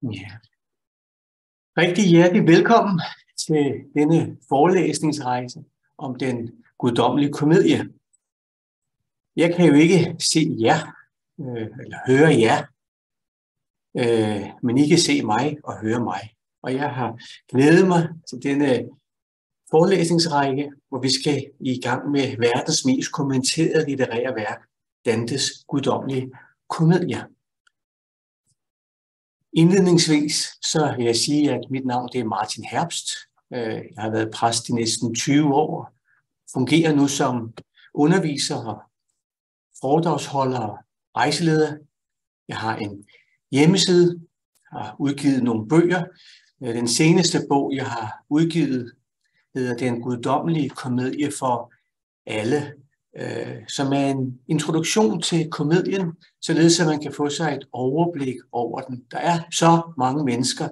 Ja. Rigtig hjertelig velkommen til denne forelæsningsrejse om den guddommelige komedie. Jeg kan jo ikke se jer, eller høre jer, men I kan se mig og høre mig. Og jeg har glædet mig til denne forelæsningsrække, hvor vi skal i gang med verdens mest kommenterede litterære værk, Dantes guddommelige komedie. Indledningsvis så vil jeg sige, at mit navn det er Martin Herbst. Jeg har været præst i næsten 20 år, fungerer nu som underviser, foredragsholder og rejseleder. Jeg har en hjemmeside, har udgivet nogle bøger. Den seneste bog, jeg har udgivet, hedder Den guddommelige komedie for alle, som er en introduktion til komedien, således at man kan få sig et overblik over den. Der er så mange mennesker,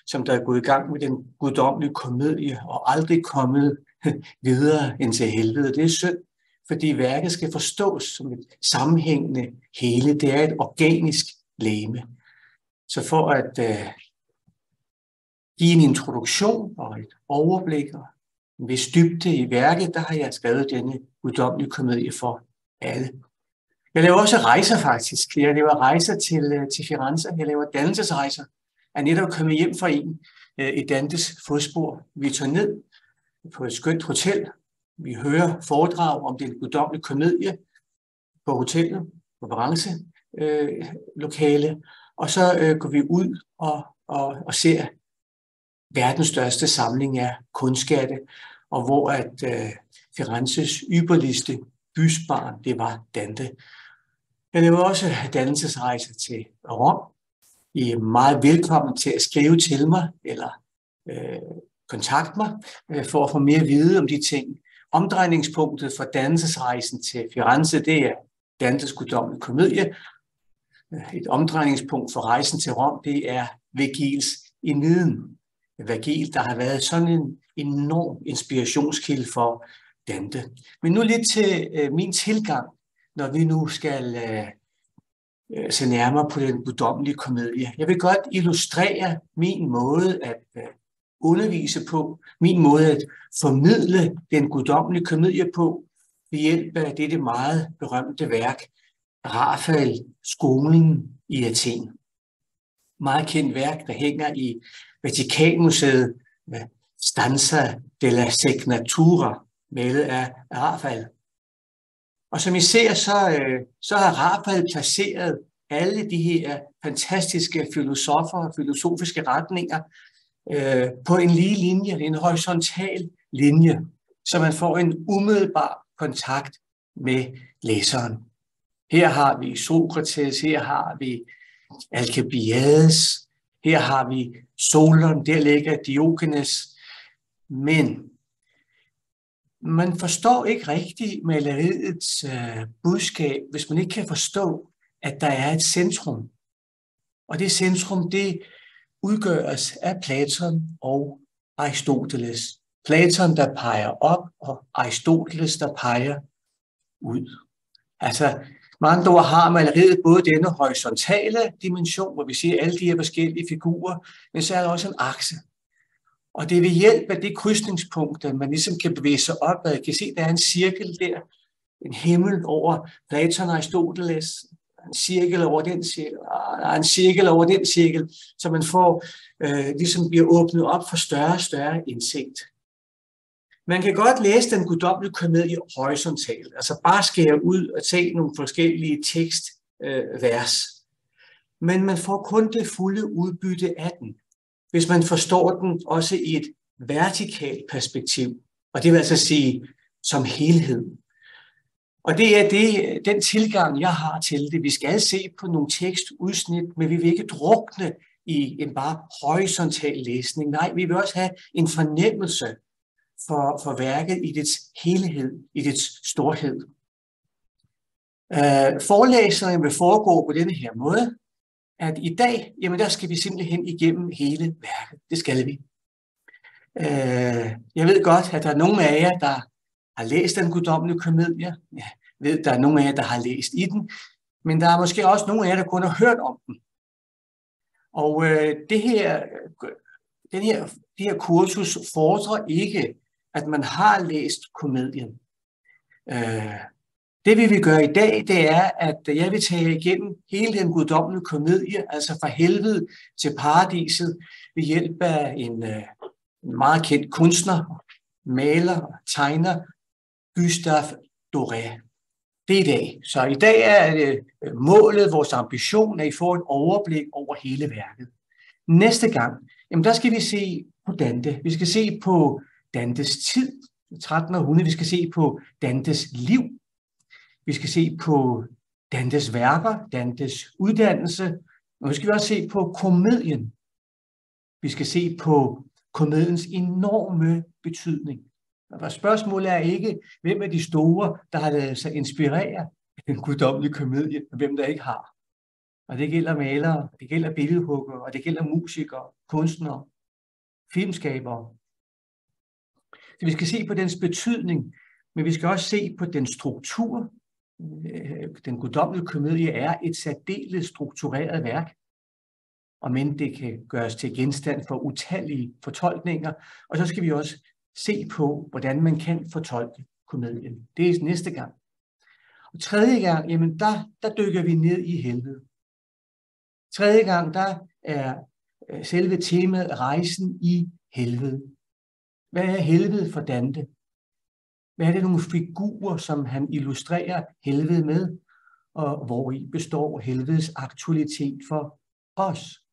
som der er gået i gang med den guddommelige komedie og aldrig kommet videre end til helvede. Det er synd, fordi værket skal forstås som et sammenhængende hele. Det er et organisk legeme. Så for at give en introduktion og et overblik og en vis dybde i værket, der har jeg skrevet denne guddommelige komedie for alle. Jeg laver også rejser faktisk. Jeg laver rejser til Firenze. Jeg laver dannelsesrejser. Jeg er netop kommet hjem fra en i Dantes fodspor. Vi tager ned på et skønt hotel. Vi hører foredrag om den guddommelige komedie på hotellet, på brancelokale. Og så går vi ud og ser verdens største samling af kunstskatte, og hvor at Firenzes ypperligste bysbarn, det var Dante. Jeg laver også dannelsesrejser til Rom. I er meget velkommen til at skrive til mig, eller kontakte mig, for at få mere at vide om de ting. Omdrejningspunktet for dannelsesrejsen til Firenze, det er Dantes guddommelige komedie. Et omdrejningspunkt for rejsen til Rom, det er Vergils Aeneiden. Vergil, der har været sådan en enorm inspirationskilde for Dante. Men nu lidt til min tilgang, når vi nu skal se nærmere på den guddommelige komedie. Jeg vil godt illustrere min måde at undervise på, min måde at formidle den guddommelige komedie på, ved hjælp af dette meget berømte værk, Rafael-skolen i Athen. Meget kendt værk, der hænger i Vatikanmuseet, Stanza della Signatura, malet af Rafael. Og som I ser, så har Rafael placeret alle de her fantastiske filosofer og filosofiske retninger på en lige linje, en horisontal linje, så man får en umiddelbar kontakt med læseren. Her har vi Sokrates, her har vi Alcibiades, her har vi Solon, der ligger Diogenes, men man forstår ikke rigtigt maleriets budskab, hvis man ikke kan forstå, at der er et centrum. Og det centrum, det udgøres af Platon og Aristoteles. Platon, der peger op, og Aristoteles, der peger ud. Altså, med andre ord har maleriet både denne horisontale dimension, hvor vi ser alle de her forskellige figurer, men så er der også en akse. Og det er ved hjælp af det krydsningspunkt, at man ligesom kan bevæge sig opad. Jeg kan se, at der er en cirkel der, en himmel over Platon og Aristoteles, en cirkel over den cirkel, og der er en cirkel over den cirkel, så man får, ligesom bliver åbnet op for større og større indsigt. Man kan godt læse den guddommelige komedie horisontalt, altså bare skære ud og tage nogle forskellige tekstvers. Men man får kun det fulde udbytte af den, hvis man forstår den også i et vertikalt perspektiv, og det vil altså sige som helhed. Og det er den tilgang, jeg har til det. Vi skal se på nogle tekstudsnit, men vi vil ikke drukne i en bare horisontal læsning. Nej, vi vil også have en fornemmelse for værket i dets helhed, i dets storhed. Forelæsningen vil foregå på denne her måde, at i dag, jamen der skal vi simpelthen igennem hele værket. Det skal vi. Jeg ved godt, at der er nogle af jer, der har læst den guddommelige komedie. Jeg ved, at der er nogle af jer, der har læst i den. Men der er måske også nogle af jer, der kun har hørt om den. Og det her kursus fordrer ikke, at man har læst komedien. Det vi vil gøre i dag, det er, at jeg vil tage igennem hele den guddommelige komedie, altså fra helvede til paradiset, ved hjælp af en meget kendt kunstner, maler og tegner, Gustave Doré. Det er i dag. Så i dag er målet, vores ambition, at I får et overblik over hele værket. Næste gang, jamen der skal vi se på Dante. Vi skal se på Dantes tid, 1300. Vi skal se på Dantes liv. Vi skal se på Dantes værker, Dantes uddannelse. Og vi skal også se på komedien. Vi skal se på komediens enorme betydning. Og spørgsmålet er ikke, hvem er de store, der har ladet sig inspirere af den guddommelige komedie, og hvem der ikke har. Og det gælder malere, det gælder billedhuggere, og det gælder musikere, kunstnere, filmskabere. Så vi skal se på dens betydning, men vi skal også se på den struktur. Den guddommelige komedie er et særdeles struktureret værk, og men det kan gøres til genstand for utallige fortolkninger. Og så skal vi også se på, hvordan man kan fortolke komedien. Det er næste gang. Og tredje gang, jamen der dykker vi ned i helvede. Tredje gang, der er selve temaet rejsen i helvede. Hvad er helvede for Dante? Hvad er det nogle figurer, som han illustrerer helvede med, og hvori består helvedes aktualitet for os?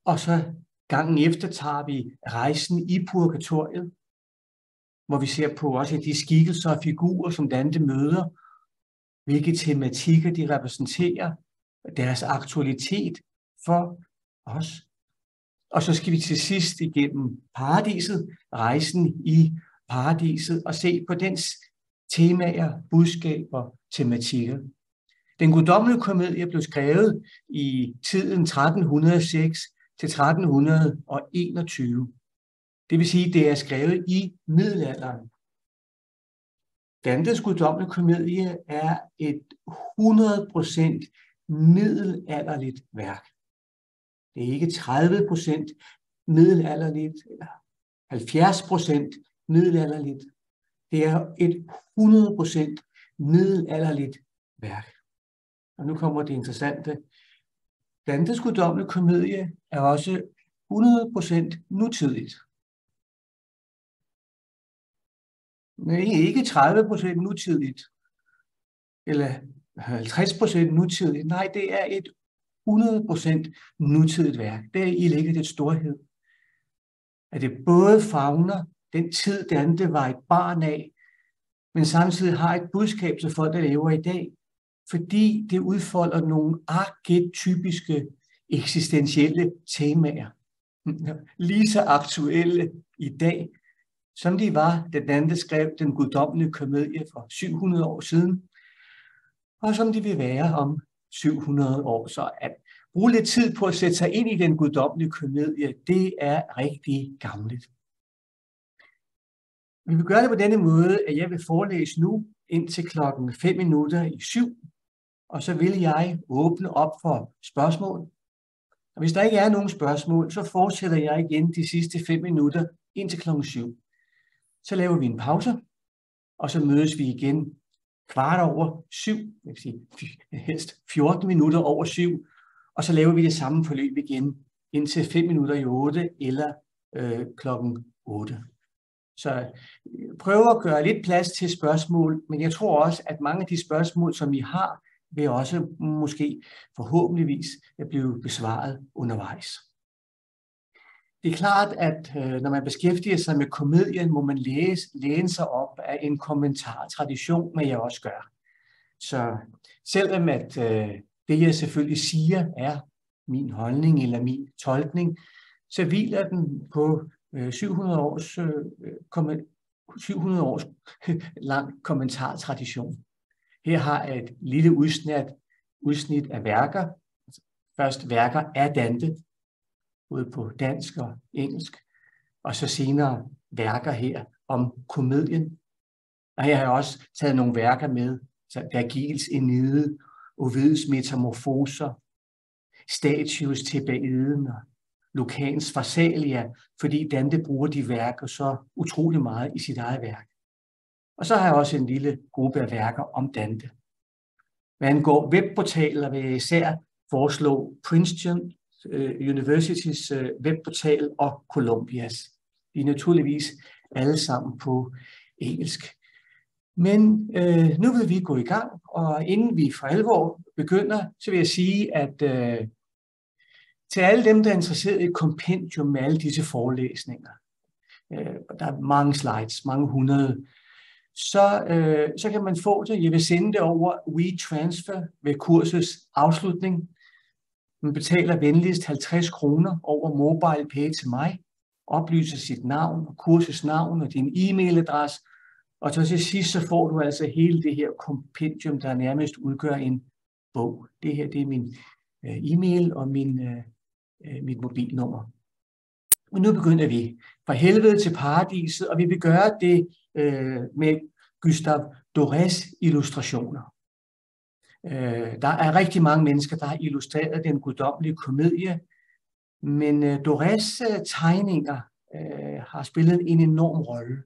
Og så gangen efter tager vi rejsen i purgatoriet, hvor vi ser på også de skikkelser og figurer, som Dante møder, hvilke tematikker de repræsenterer, deres aktualitet for os. Og så skal vi til sidst igennem paradiset, rejsen i paradiset, og se på dens temaer, budskaber, tematikker. Den guddommelige komedie blev skrevet i tiden 1306 til 1321. Det vil sige, at det er skrevet i middelalderen. Dantes guddommelige komedie er et 100% middelalderligt værk. Det er ikke 30% middelalderligt eller 70% middelalderligt. Det er et 100% middelalderligt værk. Og nu kommer det interessante. Dantes guddommelige komedie er også 100% nutidigt. Nej, ikke 30% nutidigt, eller 50% nutidigt. Nej, det er et 100% nutidigt værk. Der i ligger det storhed. At det både favner den tid, Dante var et barn af, men samtidig har et budskab til folk, der lever i dag, fordi det udfolder nogle arketypiske eksistentielle temaer. Lige så aktuelle i dag, som de var, da Dante skrev den guddommelige komedie for 700 år siden, og som de vil være om 700 år. Så at bruge lidt tid på at sætte sig ind i den guddommelige komedie, det er rigtig gamligt. Vi vil gøre det på denne måde, at jeg vil forelæse nu indtil klokken 7:05, og så vil jeg åbne op for spørgsmål. Og hvis der ikke er nogen spørgsmål, så fortsætter jeg igen de sidste 5 minutter indtil klokken 7. Så laver vi en pause, og så mødes vi igen 7:15, det vil sige helst 14 minutter over 7, og så laver vi det samme forløb igen indtil 7:55 eller klokken 8. Så prøv at gøre lidt plads til spørgsmål, men jeg tror også, at mange af de spørgsmål, som I har, vil også måske forhåbentligvis blive besvaret undervejs. Det er klart, at når man beskæftiger sig med komedien, må man læne sig op af en kommentartradition, hvad jeg også gør. Så selvom at det, jeg selvfølgelig siger, er min holdning eller min tolkning, så hviler den på 700 års lang kommentartradition. Her har jeg et lille udsnit af værker. Først værker af Dante, både på dansk og engelsk, og så senere værker her om komedien. Og her har jeg også taget nogle værker med, så Vergils Aeneid, Ovids Metamorfoser, Statius Thebaiden og Lucans Pharsalia, fordi Dante bruger de værker så utrolig meget i sit eget værk. Og så har jeg også en lille gruppe af værker om Dante. Hvad angår webportaler vil jeg især foreslå Princeton Universitys webportal og Columbias. De er naturligvis alle sammen på engelsk. Men nu vil vi gå i gang, og inden vi for alvor begynder, så vil jeg sige, at til alle dem, der er interesseret i et kompendium med alle disse forelæsninger, der er mange slides, mange hundrede, så kan man få det. Jeg vil sende det over WeTransfer ved kursets afslutning. Man betaler venligst 50 kroner over MobilePay til mig, oplyser sit navn og kursets navn og din e-mailadresse, og så til sidst så får du altså hele det her kompendium, der nærmest udgør en bog. Det her, det er min e-mail og mit mobilnummer. Og nu begynder vi fra helvede til paradiset, og vi vil gøre det med Gustave Dorés illustrationer. Der er rigtig mange mennesker, der har illustreret den guddommelige komedie, men Dorés tegninger har spillet en enorm rolle.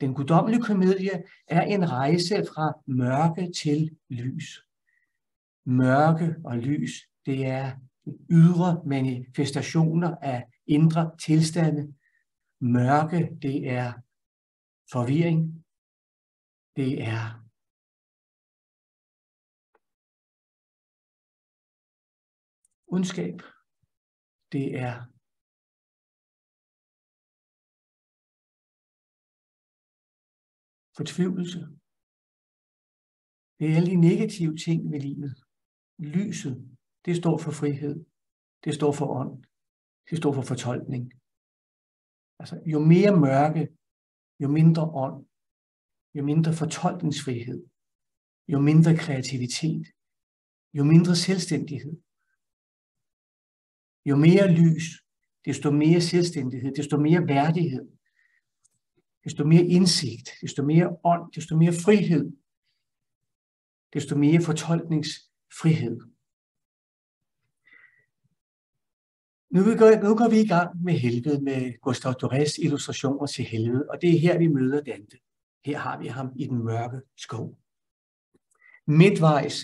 Den guddommelige komedie er en rejse fra mørke til lys. Mørke og lys, det er ydre manifestationer af indre tilstande. Mørke, det er forvirring. Det er ondskab. Det er fortvivlelse. Det er alle de negative ting ved livet. Lyset, det står for frihed. Det står for ånd. Det står for fortolkning. Altså, jo mere mørke, jo mindre ånd, jo mindre fortolkningsfrihed, jo mindre kreativitet, jo mindre selvstændighed. Jo mere lys, desto mere selvstændighed, desto mere værdighed, desto mere indsigt, desto mere ånd, desto mere frihed, desto mere fortolkningsfrihed. Nu går vi i gang med helvede, med Gustave Dorés illustrationer til helvede, og det er her, vi møder Dante. Her har vi ham i den mørke skov. Midtvejs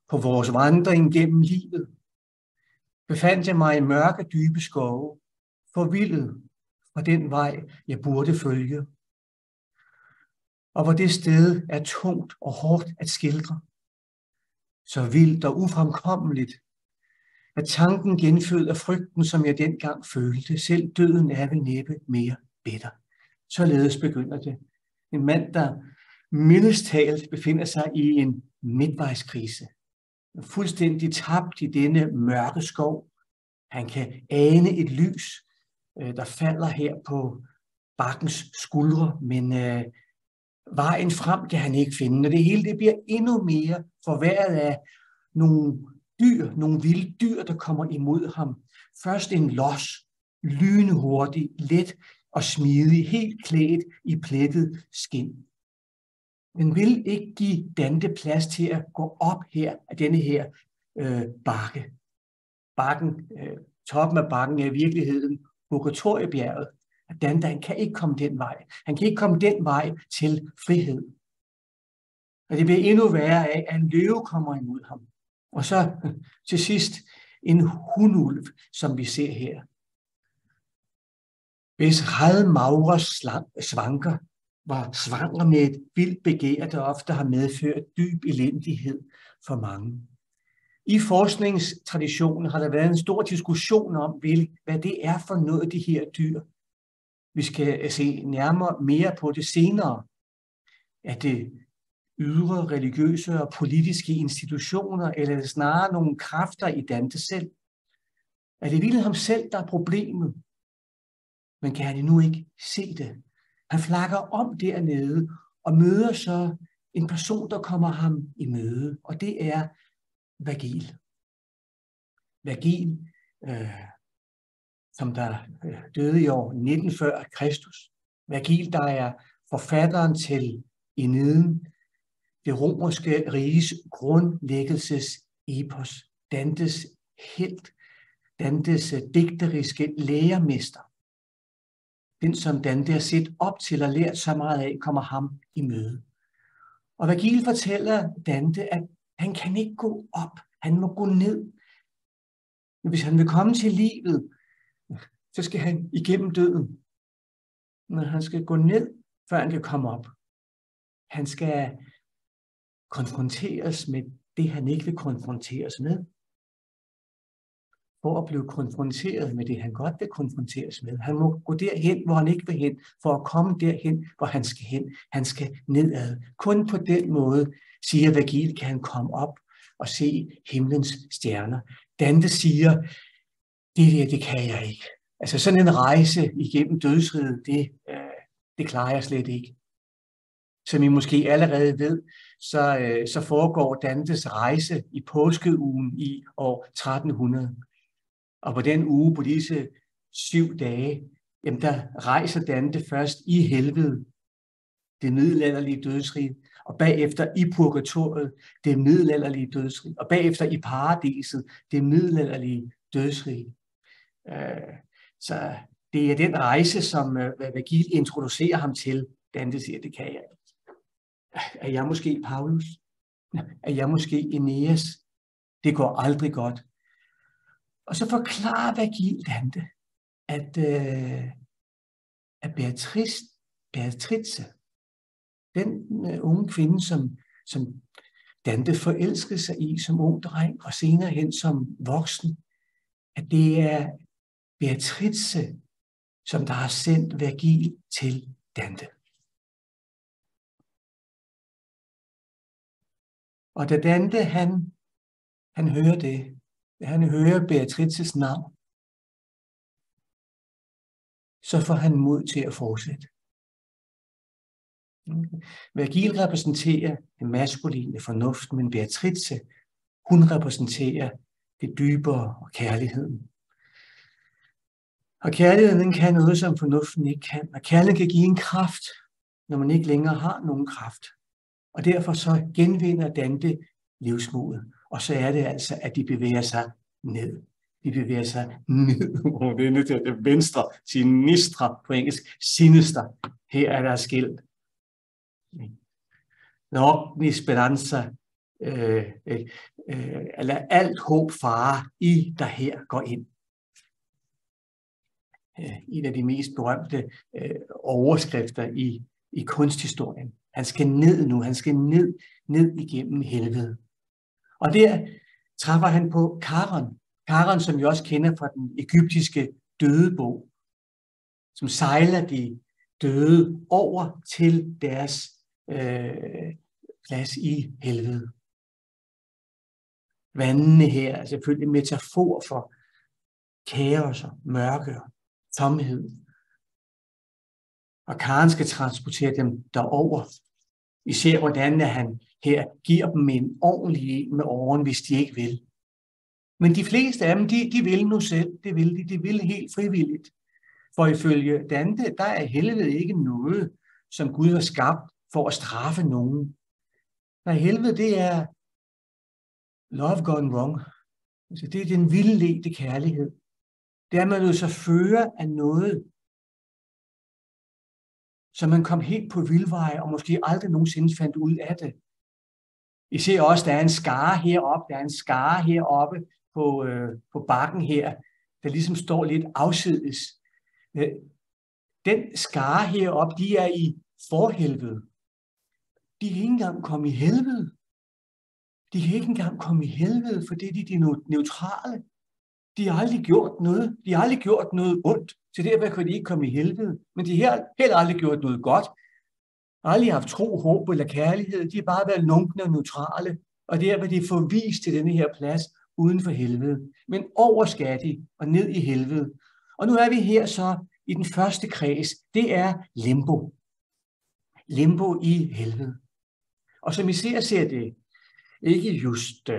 på vores vandring gennem livet befandt jeg mig i mørke, dybe skove, forvildet fra den vej, jeg burde følge, og hvor det sted er tungt og hårdt at skildre, så vildt og ufremkommeligt, at tanken genføder frygten, som jeg dengang følte. Selv døden er vel næppe mere bitter. Således begynder det. En mand, der mildest talt befinder sig i en midtvejskrise. Fuldstændig tabt i denne mørke skov. Han kan ane et lys, der falder her på bakkens skuldre, men vejen frem kan han ikke finde. Og det hele det bliver endnu mere forværret af nogle vilde dyr, der kommer imod ham. Først en los, lynhurtig, let og smidig, helt klædt i plettet skind. Den vil ikke give Dante plads til at gå op her af denne her bakke. Toppen af bakken er i virkeligheden Purgatoriebjerget. Dante, han kan ikke komme den vej. Han kan ikke komme den vej til frihed. Og det bliver endnu værre af, at en løve kommer imod ham. Og så til sidst en hunulv, som vi ser her. Hvis redmagre svanker var svanger med et vildt begær, der ofte har medført dyb elendighed for mange. I forskningstraditionen har der været en stor diskussion om, hvad det er for noget af de her dyr. Vi skal se nærmere mere på det senere. Er det ydre religiøse og politiske institutioner, eller er det snarere nogle kræfter i Dante selv? Er det vildt ham selv, der er problemet? Men kan han nu ikke se det? Han flakker om dernede og møder så en person, der kommer ham i møde, og det er Vergil. Vergil, som der døde i år 19 før Kristus. Vergil, der er forfatteren til Eniden, det romerske riges grundlæggelsesepos, Dantes helt, Dantes digteriske lærermester, den som Dante har set op til og lært så meget af, kommer ham i møde. Og Vergil fortæller Dante, at han kan ikke gå op, han må gå ned. Men hvis han vil komme til livet, så skal han igennem døden. Men han skal gå ned, før han kan komme op. Han skal konfronteres med det, han ikke vil konfronteres med. For at blive konfronteret med det, han godt vil konfronteres med. Han må gå derhen, hvor han ikke vil hen, for at komme derhen, hvor han skal hen. Han skal nedad. Kun på den måde, siger Vergil, kan han komme op og se himlens stjerner. Dante siger, det kan jeg ikke. Altså sådan en rejse igennem dødsriget, det klarer jeg slet ikke. Som I måske allerede ved, så foregår Dantes rejse i påskeugen i år 1300. Og på den uge, på disse 7 dage, jamen der rejser Dante først i helvede, det middelalderlige dødsrige, og bagefter i purgatoriet, det middelalderlige dødsrige, og bagefter i paradiset, det middelalderlige dødsrige. Så det er den rejse, som Vergil introducerer ham til. Dante siger, det kan jeg ikke. Er jeg måske Paulus? Er jeg måske Eneas? Det går aldrig godt. Og så forklarer Vergil Dante, at Beatrice, den unge kvinde, som Dante forelskede sig i som ung dreng, og senere hen som voksen, at det er Beatrice, som der har sendt Vergil til Dante. Og da Dante, han hører det, han hører Beatrices navn, så får han mod til at fortsætte. Vergil repræsenterer det maskuline, fornuften, men Beatrice, hun repræsenterer det dybere og kærligheden. Og kærligheden kan noget, som fornuften ikke kan. Og kærligheden kan give en kraft, når man ikke længere har nogen kraft. Og derfor så genvinder Dante livsmodet. Og så er det altså, at de bevæger sig ned. De bevæger sig ned. Det er nødt til at venstre, sinistra på engelsk, sinister. Her er der skilt. Ogni speranza, eller alt håb fare i, der her går ind. En af de mest berømte overskrifter i kunsthistorien. Han skal ned nu, han skal ned igennem helvede. Og der træffer han på Charon. Charon, som vi også kender fra den egyptiske dødebog, som sejler de døde over til deres plads i helvede. Vandene her er selvfølgelig en metafor for kaos og mørke og tomhed. Og Charon skal transportere dem derover. Vi ser, hvordan han her giver dem en ordentlig med åren, hvis de ikke vil. Men de fleste af dem, de vil nu selv. Det vil de. De vil helt frivilligt. For ifølge Dante, der er helvede ikke noget, som Gud har skabt for at straffe nogen. Nej, helvede, det er love gone wrong. Altså, det er den vildledte kærlighed. Det er, at man lød sig føre af noget, så man kom helt på vildveje, og måske aldrig nogensinde fandt ud af det. I ser også, der er en skare heroppe, på bakken her, der ligesom står lidt afsides. Den skare heroppe, de er i forhelvede. De kan ikke engang komme i helvede. De kan ikke engang komme i helvede, fordi de er neutrale. De har aldrig gjort noget. De har aldrig gjort noget ondt. Så derfor kan de ikke komme i helvede. Men de har heller aldrig gjort noget godt. Aldrig haft tro, håb eller kærlighed. De har bare været lunkne og neutrale. Og derfor er de forvist til denne her plads uden for helvede. Men over skal de og ned i helvede. Og nu er vi her så i den første kreds. Det er limbo. Limbo i helvede. Og som I ser det ikke just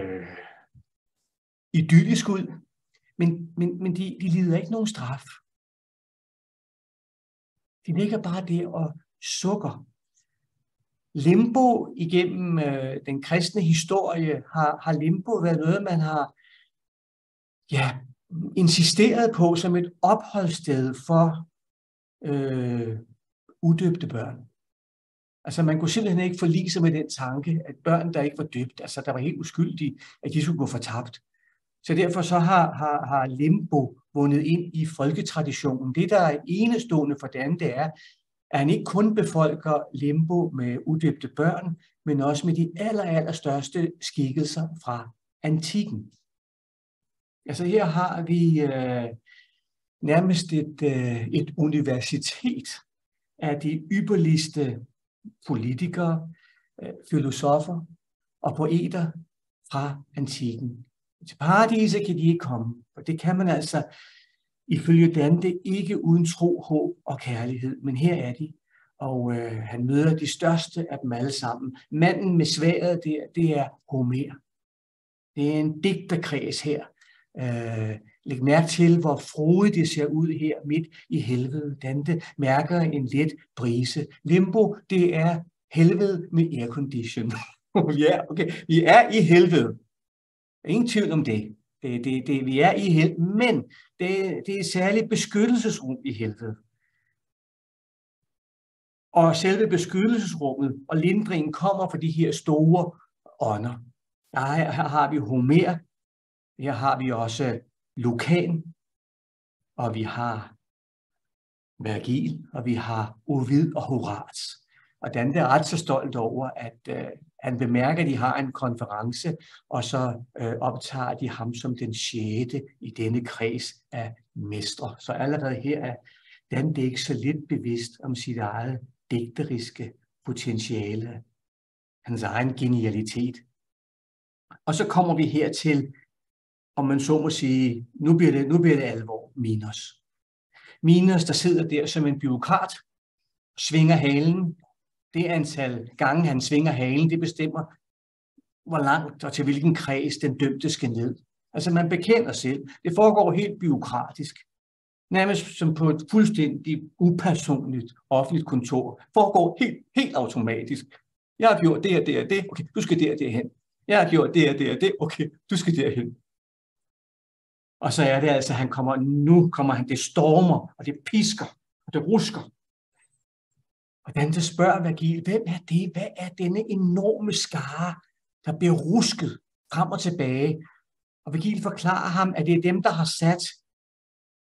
idyllisk ud, men de lider ikke nogen straf. De ligger bare der og sukker. Limbo igennem den kristne historie har limbo været noget, man har insisteret på som et opholdssted for udøbte børn. Altså man kunne simpelthen ikke forlige sig med den tanke, at børn, der ikke var døbt, altså der var helt uskyldige, at de skulle gå fortabt. Så derfor så har limbo vundet ind i folketraditionen. Det, der er enestående for Dante, er, at han ikke kun befolker limbo med udøbte børn, men også med de allerstørste skikkelser fra antikken. Altså her har vi nærmest et universitet af de ypperligste politikere, filosofer og poeter fra antikken. Til paradiset kan de ikke komme, og det kan man altså ifølge Dante ikke uden tro, håb og kærlighed, men her er de, og han møder de største af dem alle sammen. Manden med sværdet der, det er Homer. Det er en digterkreds her. Læg mærke til, hvor frodigt det ser ud her midt i helvede. Dante mærker en let brise. Limbo, det er helvede med aircondition. Ja, okay. Vi er i helvede. Ingen tvivl om det. Vi er i helvede, men det er særligt beskyttelsesrum i helvede. Og selve beskyttelsesrummet og lindringen kommer fra de her store ånder. Her har vi Homer, her har vi også Lucan, og vi har Vergil, og vi har Ovid og Horaz. Og Dante er ret så stolt over, at han bemærker, at de har en konference, og så optager de ham som den 6. i denne kreds af mestre. Så allerede her er Dante ikke så lidt bevidst om sit eget digteriske potentiale, hans egen genialitet. Og så kommer vi hertil, om man så må sige, nu bliver det alvor, Minos. Minos, der sidder der som en bureaukrat, svinger halen. Det antal gange, han svinger halen, det bestemmer, hvor langt og til hvilken kreds den dømte skal ned. Altså man bekender selv. Det foregår helt bureaukratisk. Nærmest som på et fuldstændig upersonligt offentligt kontor. Foregår helt automatisk. Jeg har gjort det og det og det. Okay, du skal derhen. Jeg har gjort det og det og det. Okay, du skal derhen. Og så er det altså, nu kommer han, det stormer, og det pisker, og det rusker. Og Dante spørger Vergil, hvem er det? Hvad er denne enorme skare, der bliver rusket frem og tilbage? Og Vergil forklarer ham, at det er dem, der har sat,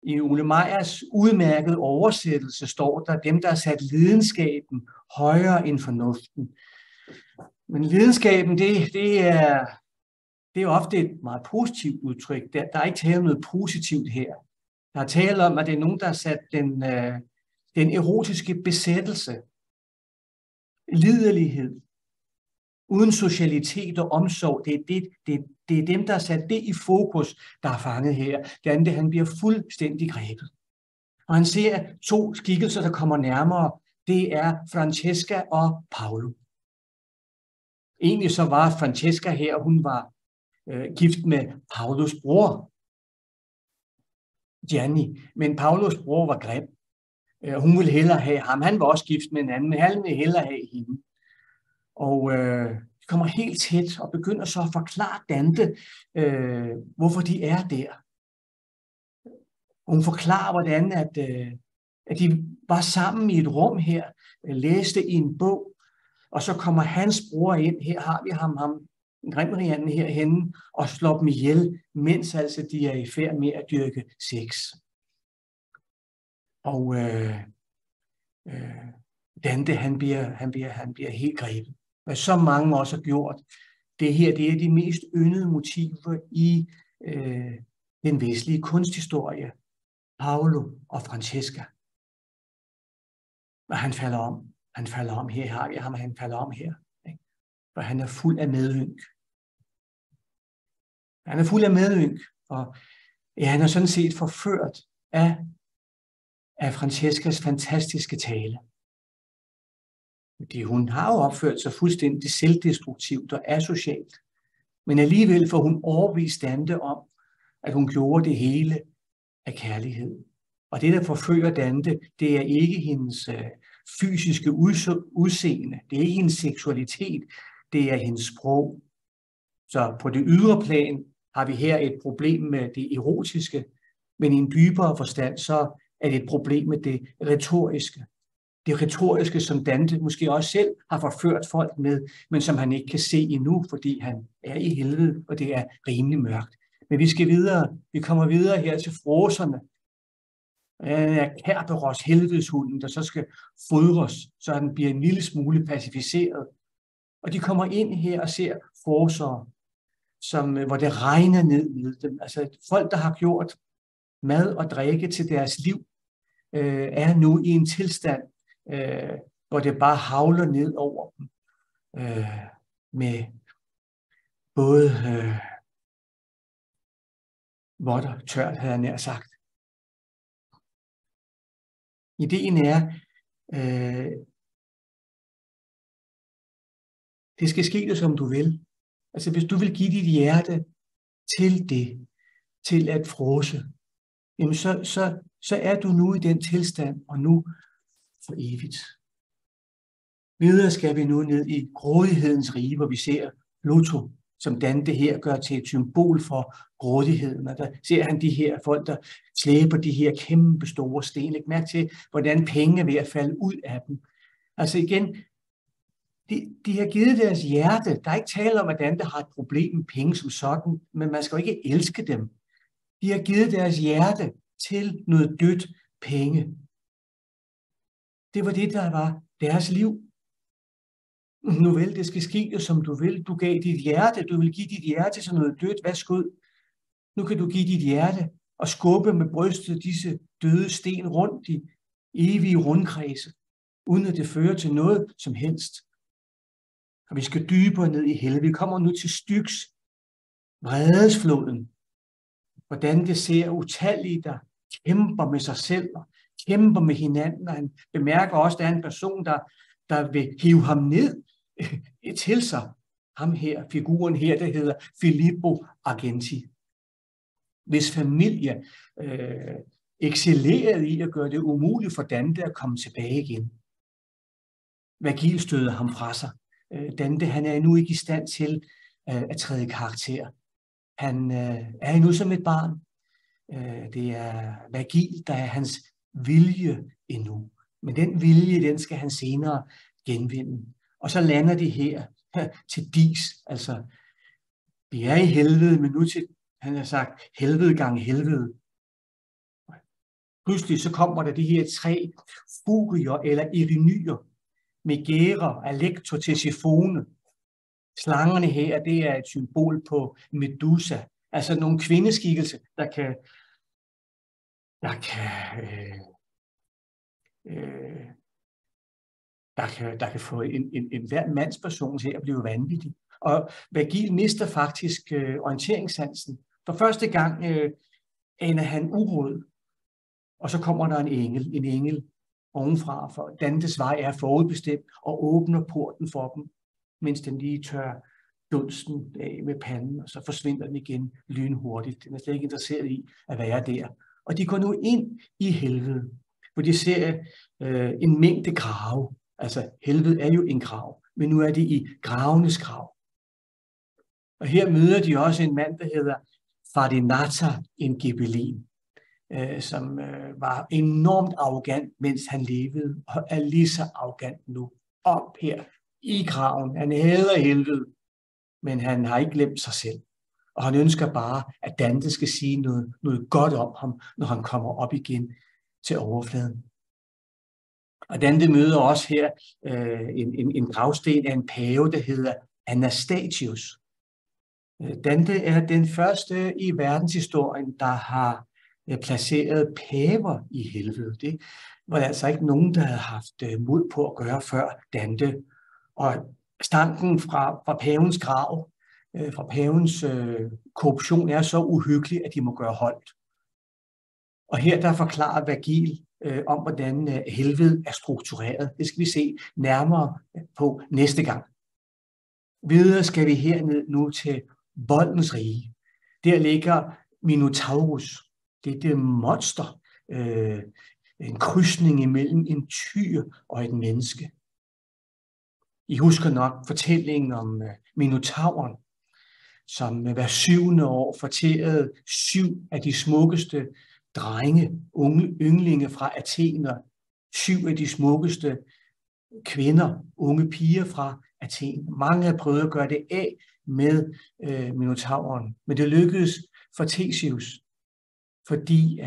i Ole Meyers udmærkede oversættelse står der, dem, der har sat lidenskaben højere end fornuften. Men lidenskaben, det er jo ofte et meget positivt udtryk. Der er ikke tale om noget positivt her. Der er tale om, at det er nogen, der har sat den erotiske besættelse, liderlighed, uden socialitet og omsorg. Det er dem, der har sat det i fokus, der er fanget her. Dante, han bliver fuldstændig grebet. Og han ser 2 skikkelser, der kommer nærmere. Det er Francesca og Paolo. Egentlig så var Francesca her, hun var gift med Paulos bror, Gianni. Men Paulos bror var grim. Hun ville hellere have ham. Han var også gift med en anden, men han ville hellere have hende. Og de kommer helt tæt og begynder så at forklare Dante, hvorfor de er der. Hun forklarer, hvordan at de var sammen i et rum her, læste i en bog, og så kommer hans bror ind. Her har vi ham Grimrian herhenne, og slår dem ihjel, mens altså de er i færd med at dyrke sex. Og Dante, han bliver helt grebet. Hvad så mange også har gjort. Det her, det er de mest yndede motiver i den vestlige kunsthistorie. Paolo og Francesca. Og han falder om. Han falder om. Her har vi ham, han falder om her. For han er fuld af medynk. Han er fuld af medynk. Og ja, han er sådan set forført af Francescas fantastiske tale. Fordi hun har jo opført sig fuldstændig selvdestruktivt og asocialt. Men alligevel får hun overbevist Dante om, at hun gjorde det hele af kærlighed. Og det, der forfører Dante, det er ikke hendes fysiske udseende. Det er ikke hendes seksualitet. Det er hendes sprog. Så på det ydre plan, har vi her et problem med det erotiske, men i en dybere forstand, så er det et problem med det retoriske. Det retoriske, som Dante måske også selv har forført folk med, men som han ikke kan se endnu, fordi han er i helvede, og det er rimelig mørkt. Men vi skal videre. Vi kommer videre her til froserne. Kerberos, helvedeshunden, der så skal fodres, så den bliver en lille smule pacificeret. Og de kommer ind her og ser frosere, hvor det regner ned med dem. Altså folk, der har gjort mad og drikke til deres liv, er nu i en tilstand, hvor det bare havler ned over dem. Med både vådt og tørt, havde jeg nær sagt. Ideen er, det skal ske det, som du vil. Altså hvis du vil give dit hjerte til det, til at frose, jamen så er du nu i den tilstand, og nu for evigt. Videre skal vi nu ned i grådighedens rige, hvor vi ser Pluto, som Dante her gør til et symbol for grådigheden. Og der ser han de her folk, der slæber de her kæmpe store sten. Læg mærke til, hvordan penge er ved at falde ud af dem. Altså igen, de har givet deres hjerte. Der er ikke tale om, at Dante har et problem med penge som sådan, men man skal jo ikke elske dem. De har givet deres hjerte til noget dødt penge. Det var det, der var deres liv. Nu vel, det skal ske, som du vil. Du gav dit hjerte, du vil give dit hjerte til noget dødt. Værsgo. Nu kan du give dit hjerte og skubbe med brystet disse døde sten rundt i evige rundkredse, uden at det fører til noget som helst. Og vi skal dybere ned i helvede. Vi kommer nu til Styx, vredesfloden. Hvordan det ser utallige, der kæmper med sig selv og kæmper med hinanden. Og han bemærker også, at der er en person, der vil hive ham ned til sig. Ham her, figuren her, der hedder Filippo Argenti. Hvis familie excellerede i at gøre det umuligt for Dante at komme tilbage igen. Vergil støder ham fra sig. Dante, han er endnu ikke i stand til at træde i karakter. Han er endnu som et barn. Det er Vergil, der er hans vilje endnu. Men den vilje, den skal han senere genvinde. Og så lander de her til Dis. Altså, vi er i helvede, men nu til, han har sagt, helvede gange helvede. Pludselig så kommer der de her 3 fugier eller irinyer, Megera, Alektor, Tesifone. Slangerne her, det er et symbol på Medusa. Altså nogle kvindeskikkelser, der kan få en hver mandsperson til at blive vanvittig. Og Vergil mister faktisk orienteringssansen. For første gang aner han uråd, og så kommer der en engel ovenfra, for Dantes vej er forudbestemt, og åbner porten for dem, mens den lige tør dunsten af med panden, og så forsvinder den igen lynhurtigt. Den er slet ikke interesseret i at være der. Og de går nu ind i helvede, hvor de ser en mængde grave. Altså helvede er jo en grav, men nu er det i gravenes grav. Og her møder de også en mand, der hedder Farinata en Ghibellin, som var enormt arrogant, mens han levede, og er lige så arrogant nu. Op her i graven. Han hader helvede, men han har ikke glemt sig selv. Og han ønsker bare, at Dante skal sige noget godt om ham, når han kommer op igen til overfladen. Og Dante møder også her en gravsten af en pave, der hedder Anastasius. Dante er den første i verdenshistorien, der har placeret paver i helvede. Det var altså ikke nogen, der havde haft mod på at gøre før Dante. Og stanken fra pavens grav, fra pavens korruption er så uhyggelig, at de må gøre holdt. Og her der forklarer Vergil om, hvordan helvede er struktureret. Det skal vi se nærmere på næste gang. Videre skal vi herned nu til voldens rige. Der ligger Minotaurus. Det er det monster. En krydsning imellem en tyr og et menneske. I husker nok fortællingen om Minotauren. som hver 7. år fortærede 7 af de smukkeste drenge, unge ynglinge fra Athen, og 7 af de smukkeste kvinder, unge piger fra Athen. Mange havde prøvet at gøre det af med Minotauren, men det lykkedes for Theseus, fordi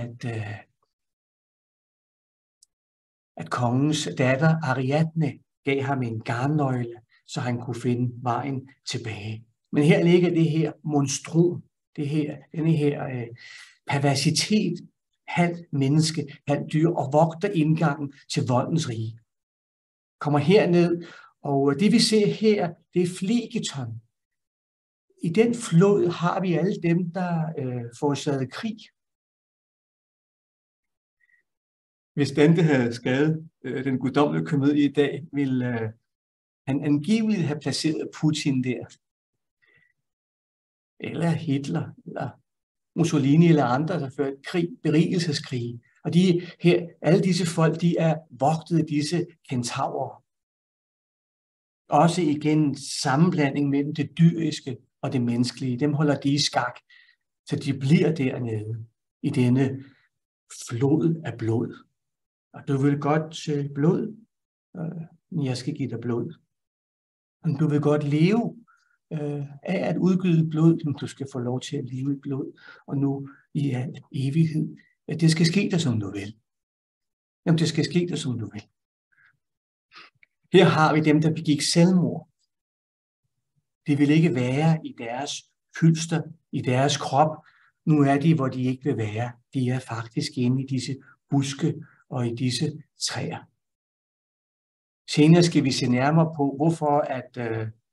at kongens datter Ariadne gav ham en garnnøgle, så han kunne finde vejen tilbage. Men her ligger det her monstrum, denne her perversitet, halv menneske, halv dyr, og vogter indgangen til voldens rige. Kommer herned, og det vi ser her, det er Flegeton. I den flod har vi alle dem, der forårsagede krig. Hvis Dante havde skrevet den guddommelige komedie i dag, ville han angiveligt have placeret Putin der. Eller Hitler, eller Mussolini eller andre, der førte krig, berigelseskrig. Og alle disse folk, de er vogtet af disse kentaurer. Også igen sammenblanding mellem det dyriske og det menneskelige. Dem holder de i skak, så de bliver dernede i denne flod af blod. Og du vil godt søge blod, jeg skal give dig blod. Og du vil godt leve af at udgyde blod, men du skal få lov til at leve i blod, og nu i al evighed. Det skal ske dig, som du vil. Jamen, det skal ske dig, som du vil. Her har vi dem, der begik selvmord. Det vil ikke være i deres hylster, i deres krop. Nu er de, hvor de ikke vil være. De er faktisk inde i disse buske og i disse træer. Senere skal vi se nærmere på, hvorfor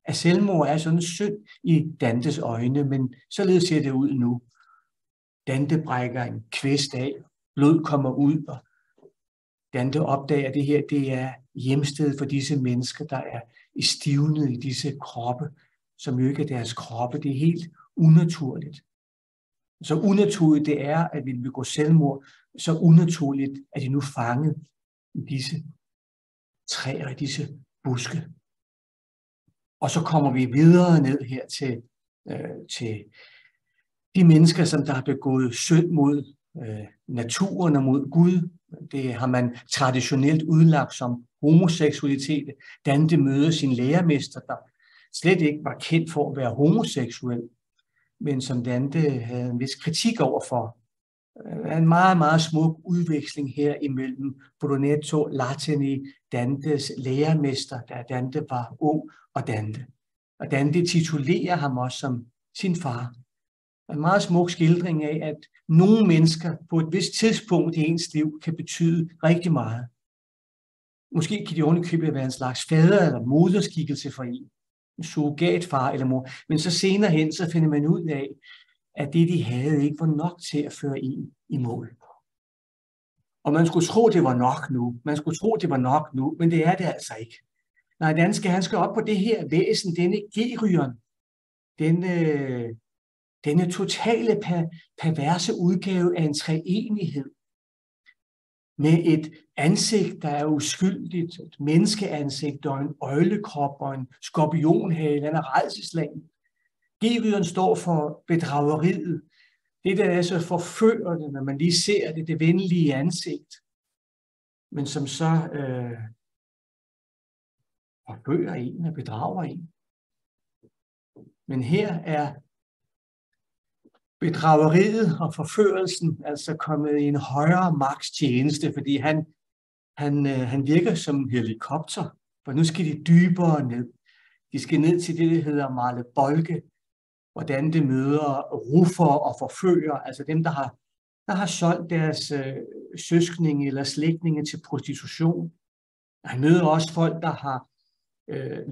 at selvmord er sådan synd i Dantes øjne, men således ser det ud nu. Dante brækker en kvist af, blod kommer ud, og Dante opdager, at det her det er hjemsted for disse mennesker, der er stivnet i disse kroppe, som jo ikke er deres kroppe. Det er helt unaturligt. Så unaturligt det er, at vi vil begå selvmord, så unaturligt er de nu fanget i disse træer, i disse buske. Og så kommer vi videre ned her til de mennesker, som der har begået synd mod naturen og mod Gud. Det har man traditionelt udlagt som homoseksualitet. Dante møder sin lærermester, der slet ikke var kendt for at være homoseksuel, men som Dante havde en vis kritik overfor. En meget, meget smuk udveksling her imellem Brunetto Latini, Dantes lærermester, da Dante var ung, og Dante. Og Dante titulerer ham også som sin far. En meget smuk skildring af, at nogle mennesker på et vist tidspunkt i ens liv kan betyde rigtig meget. Måske kan de ovenikøbet være en slags fader eller moderskikkelse for en surrogatfar eller mor, men så senere hen, så finder man ud af, at det, de havde, ikke var nok til at føre en i mål. Og man skulle tro, det var nok nu. Man skulle tro, det var nok nu, men det er det altså ikke. Nej, han skal op på det her væsen, denne Geryon, denne totale perverse udgave af en treenighed, med et ansigt, der er uskyldigt, et menneskeansigt og en øglekrop og en skorpionhale, han er rædselslagen. Geryon står for bedrageriet. Det, der er så forførende, når man lige ser det venlige ansigt, men som så forfører en og bedrager en. Men her er bedrageriet og forførelsen altså kommet i en højere magtstjeneste, fordi han virker som en helikopter, for nu skal de dybere ned. De skal ned til det, der hedder Marle Bolge, hvordan det møder ruffer og forfører, altså dem, der har solgt deres søskninge eller slægtninge til prostitution. Han møder også folk, der har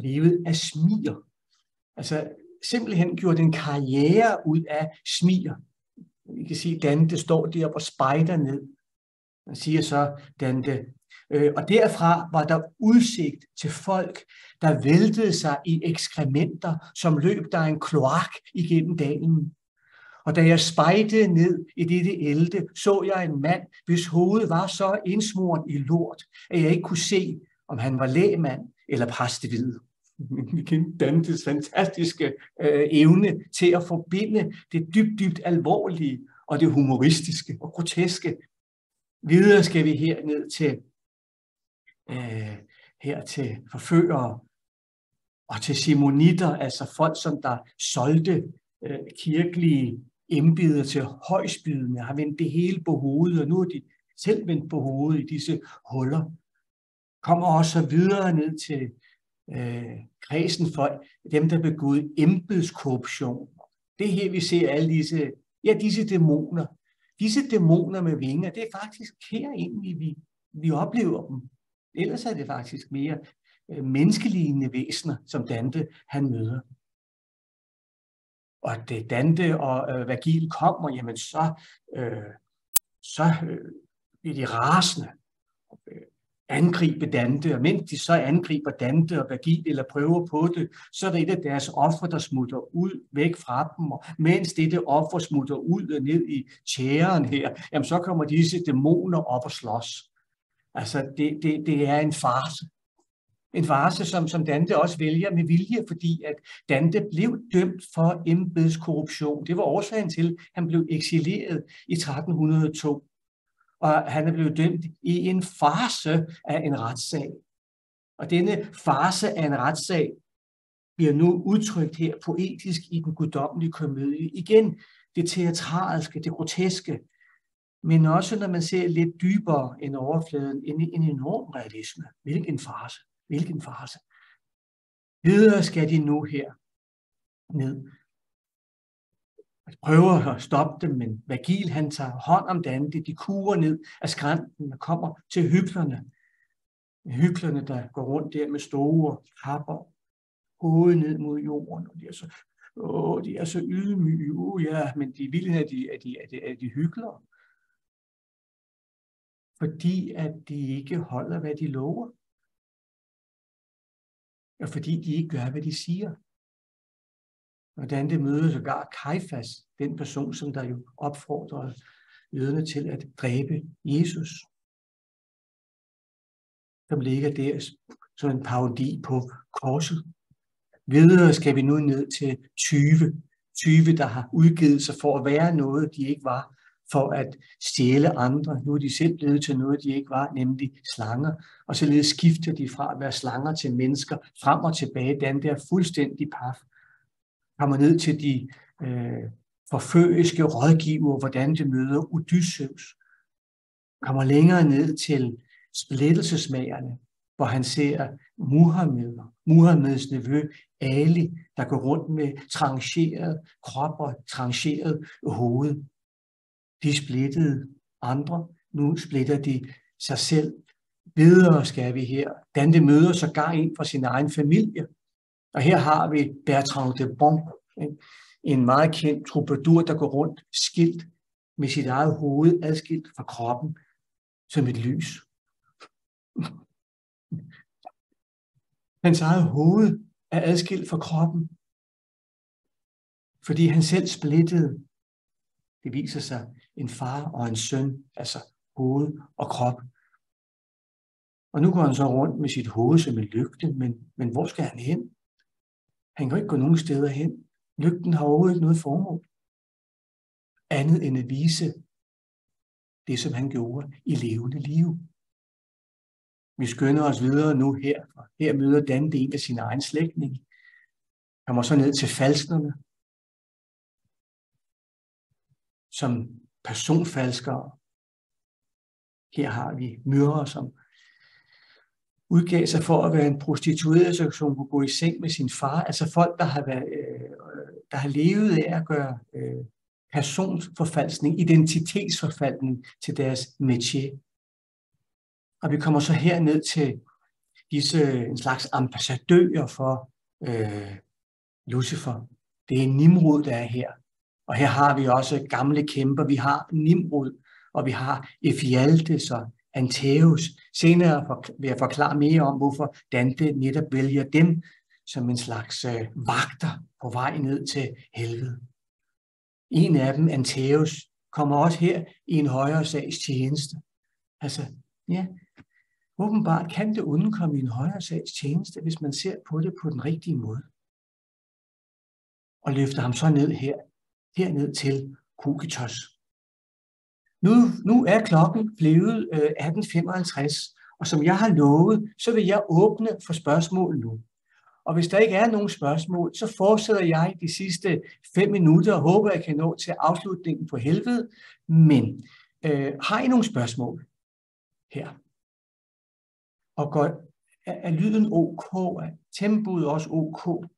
levet af smiger. Altså simpelthen gjort en karriere ud af smiger. Vi kan sige, at Dante står deroppe og spejder ned. Man siger så, Dante. Og derfra var der udsigt til folk, der væltede sig i ekskrementer, som løb der en kloak igennem dalen. Og da jeg spejdede ned i dette elte, så jeg en mand, hvis hoved var så indsmurt i lort, at jeg ikke kunne se, om han var lægmand eller præstevid. Vi kender Dantes fantastiske evne til at forbinde det dybt alvorlige og det humoristiske og groteske. Videre skal vi herned til forførere og til simonitter, altså folk, som der solgte kirkelige embeder til højstbydende, har vendt det hele på hovedet, og nu er de selv vendt på hovedet i disse huller. Kommer også videre ned til kredsen for dem, der begået embedskorruption. Det er her, vi ser alle disse dæmoner. Disse dæmoner med vinger, det er faktisk her egentlig, vi oplever dem. Ellers er det faktisk mere menneskelignende væsener, som Dante han møder. Og det Dante og Vergil kommer, jamen så bliver de rasende, angribe Dante, og mens de så angriber Dante og Vergil eller prøver på det, så er det et af deres ofre, der smutter ud væk fra dem, og mens dette offer smutter ud og ned i tjæren her, jamen så kommer disse dæmoner op og slås. Altså det er en farce. En farce, som Dante også vælger med vilje, fordi at Dante blev dømt for embedskorruption. Det var årsagen til, at han blev eksileret i 1302. Og han er blevet dømt i en farce af en retssag. Og denne farce af en retssag bliver nu udtrykt her poetisk i den guddommelige komedie. Igen det teatralske, det groteske, men også når man ser lidt dybere end overfladen, en enorm realisme. Hvilken farce, hvilken farce. Videre skal de nu her ned. Jeg prøver at stoppe dem, men Vergil han tager hånd om Dante, de kurer ned af skrænten og kommer til hyklerne. Hyklerne, der går rundt der med store kapper, hovedet ned mod jorden, og de er så ydmyge, ja, men de vil have, at de hykler. Fordi at de ikke holder, hvad de lover. Og fordi de ikke gør, hvad de siger. Og Dante møder sågar Kajfas, den person, som der jo opfordrede jøderne til at dræbe Jesus. Som ligger der som en parodi på korset. Videre skal vi nu ned til 20, der har udgivet sig for at være noget, de ikke var, for at stjæle andre. Nu er de selv blevet til noget, de ikke var, nemlig slanger. Og således skifter de fra at være slanger til mennesker, frem og tilbage. Dante er fuldstændig paf. Kommer ned til de forføriske rådgivere, hvordan de møder Odysseus. Kommer længere ned til splittelsesmagerne, hvor han ser Muhammeds nevø Ali, der går rundt med trancheret krop og trancheret hoved. De splittede andre, nu splitter de sig selv. Videre skal vi her. Dante møder sågar en fra sin egen familie. Og her har vi Bertrand de Bon, en meget kendt troubadour, der går rundt skilt med sit eget hoved adskilt fra kroppen som et lys. Hans eget hoved er adskilt fra kroppen, fordi han selv splittede. Det viser sig en far og en søn, altså hoved og krop. Og nu går han så rundt med sit hoved som en lygte, men hvor skal han hen? Han kan ikke gå nogen steder hen. Lygten har overhovedet ikke noget formål. Andet end at vise det, som han gjorde i levende liv. Vi skynder os videre nu her. Her møder Dante en af sine egen slægtninge. Kommer så ned til falsknerne. Som personfalskere. Her har vi myrer, som udgav sig for at være en prostitueret, som kunne gå i seng med sin far. Altså folk, der har levet af at gøre personforfalskning, identitetsforfalskning til deres métier. Og vi kommer så herned til en slags ambassadører for Lucifer. Det er Nimrod, der er her. Og her har vi også gamle kæmper. Vi har Nimrod, og vi har Ephialtes og Antaeus. Senere vil jeg forklare mere om, hvorfor Dante netop vælger dem som en slags vagter på vej ned til helvede. En af dem, Antaeus, kommer også her i en højere sags tjeneste. Altså, ja, Åbenbart kan det onde komme i en højere sags tjeneste, hvis man ser på det på den rigtige måde. Og løfter ham så ned herned til Kokitos. Nu er klokken blevet 18:55, og som jeg har lovet, så vil jeg åbne for spørgsmål nu. Og hvis der ikke er nogen spørgsmål, så fortsætter jeg de sidste 5 minutter og håber, jeg kan nå til afslutningen på helvede. Men har I nogle spørgsmål her? Og er lyden ok? Er tempoet også ok?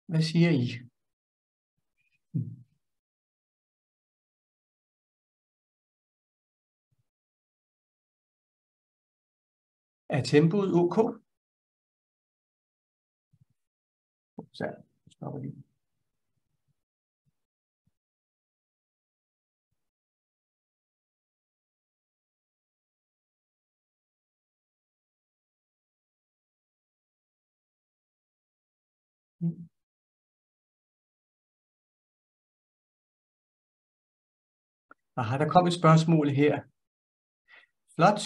Hvad siger I? Er tempoet ok? Så stopper lige. Aha, der kom et spørgsmål her. Flot.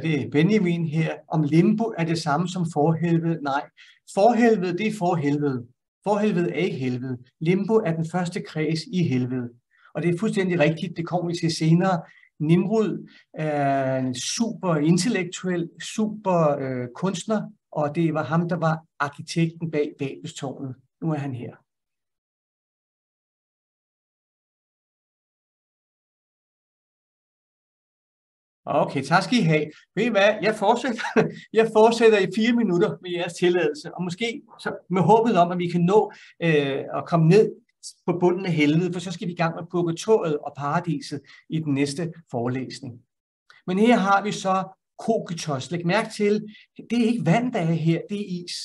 Det er Benjamin her. Om limbo er det samme som forhelvede? Nej. Forhelvede, det er forhelvede. Forhelvede er ikke helvede. Limbo er den første kreds i helvede. Og det er fuldstændig rigtigt. Det kommer vi til senere. Nimrod er en super intellektuel, super kunstner, og det var ham, der var arkitekten bag Babelstårnet. Nu er han her. Okay, tak skal I have. Ved I hvad? Jeg fortsætter i 4 minutter med jeres tilladelse, og måske så med håbet om, at vi kan nå at komme ned på bunden af helvede, for så skal vi i gang med purgatoriet og paradiset i den næste forelæsning. Men her har vi så Kokitos. Læg mærke til, det er ikke vand, der er her, det er is.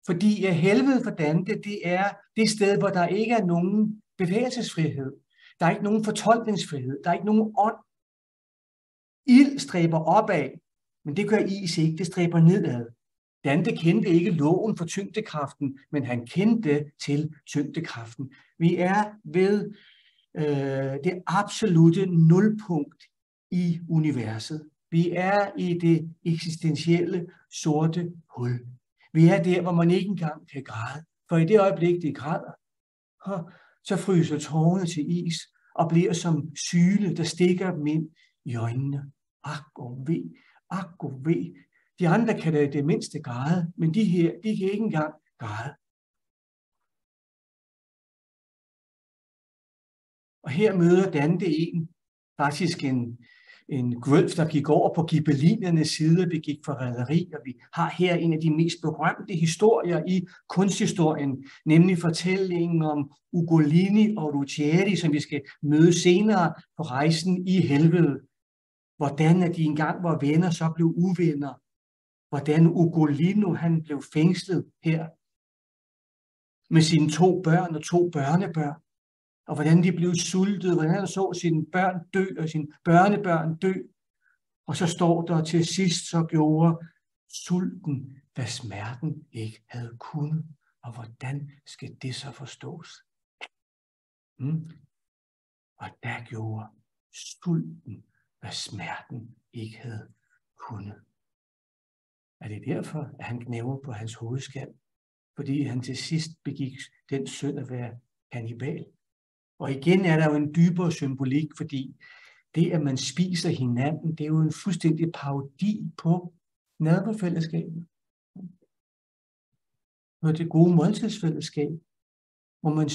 Fordi helvede for Dante, det er det sted, hvor der ikke er nogen bevægelsesfrihed. Der er ikke nogen fortolkningsfrihed. Der er ikke nogen ånd. Ild stræber opad, men det gør is ikke, det stræber nedad. Dante kendte ikke loven for tyngdekraften, men han kendte til tyngdekraften. Vi er ved det absolutte nulpunkt i universet. Vi er i det eksistentielle sorte hul. Vi er der, hvor man ikke engang kan græde. For i det øjeblik, det græder, så fryser tårerne til is og bliver som syle, der stikker dem ind i øjnene. Ak og ve. De andre kan da det mindste græde, men de her, de kan ikke engang græde. Og her møder Dante faktisk en Gwølf, der gik over på gibellinernes side, begik forræderi, og vi har her en af de mest berømte historier i kunsthistorien, nemlig fortællingen om Ugolini og Ruggieri, som vi skal møde senere på rejsen i helvede. Hvordan at de engang var venner, så blev uvenner. Hvordan Ugolino, han blev fængslet her med sine 2 børn og 2 børnebørn. Og hvordan de blev sultet, hvordan han så sine børn dø og sine børnebørn dø. Og så står der til sidst, så gjorde sulten, hvad smerten ikke havde kunnet. Og hvordan skal det så forstås? Og der gjorde sulten, hvad smerten ikke havde kunnet. Er det derfor, at han gnæver på hans hovedskal? Fordi han til sidst begik den synd at være kannibal. Og igen er der jo en dybere symbolik, fordi det, at man spiser hinanden, det er jo en fuldstændig parodi på nadverfællesskabet. Og det gode måltidsfællesskab, hvor man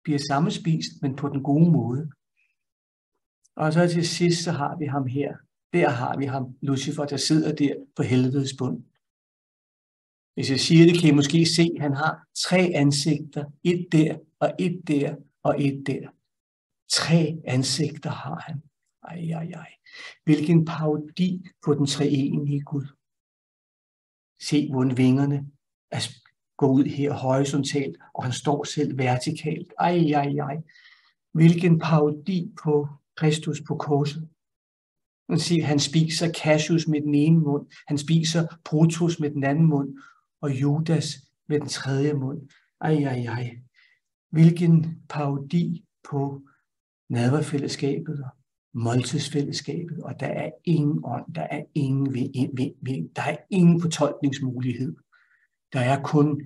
bliver sammenspist, men på den gode måde. Og så til sidst, så har vi ham her. Der har vi ham, Lucifer, der sidder der på helvedes bund. Hvis jeg siger det, kan I måske se, at han har 3 ansigter. Et der, og et der, og et der. 3 ansigter har han. Ej. Hvilken parodi på den treenige Gud. Se, hvordan vingerne går ud her horisontalt, og han står selv vertikalt. Ej. Hvilken parodi på Kristus på korset. Man siger, han spiser Cassius med den ene mund, han spiser Brutus med den anden mund, og Judas med den tredje mund. Ej. hvilken parodi på nadverfællesskabet og måltidsfællesskabet, og der er ingen ånd, der er ingen fortolkningsmulighed. Der er kun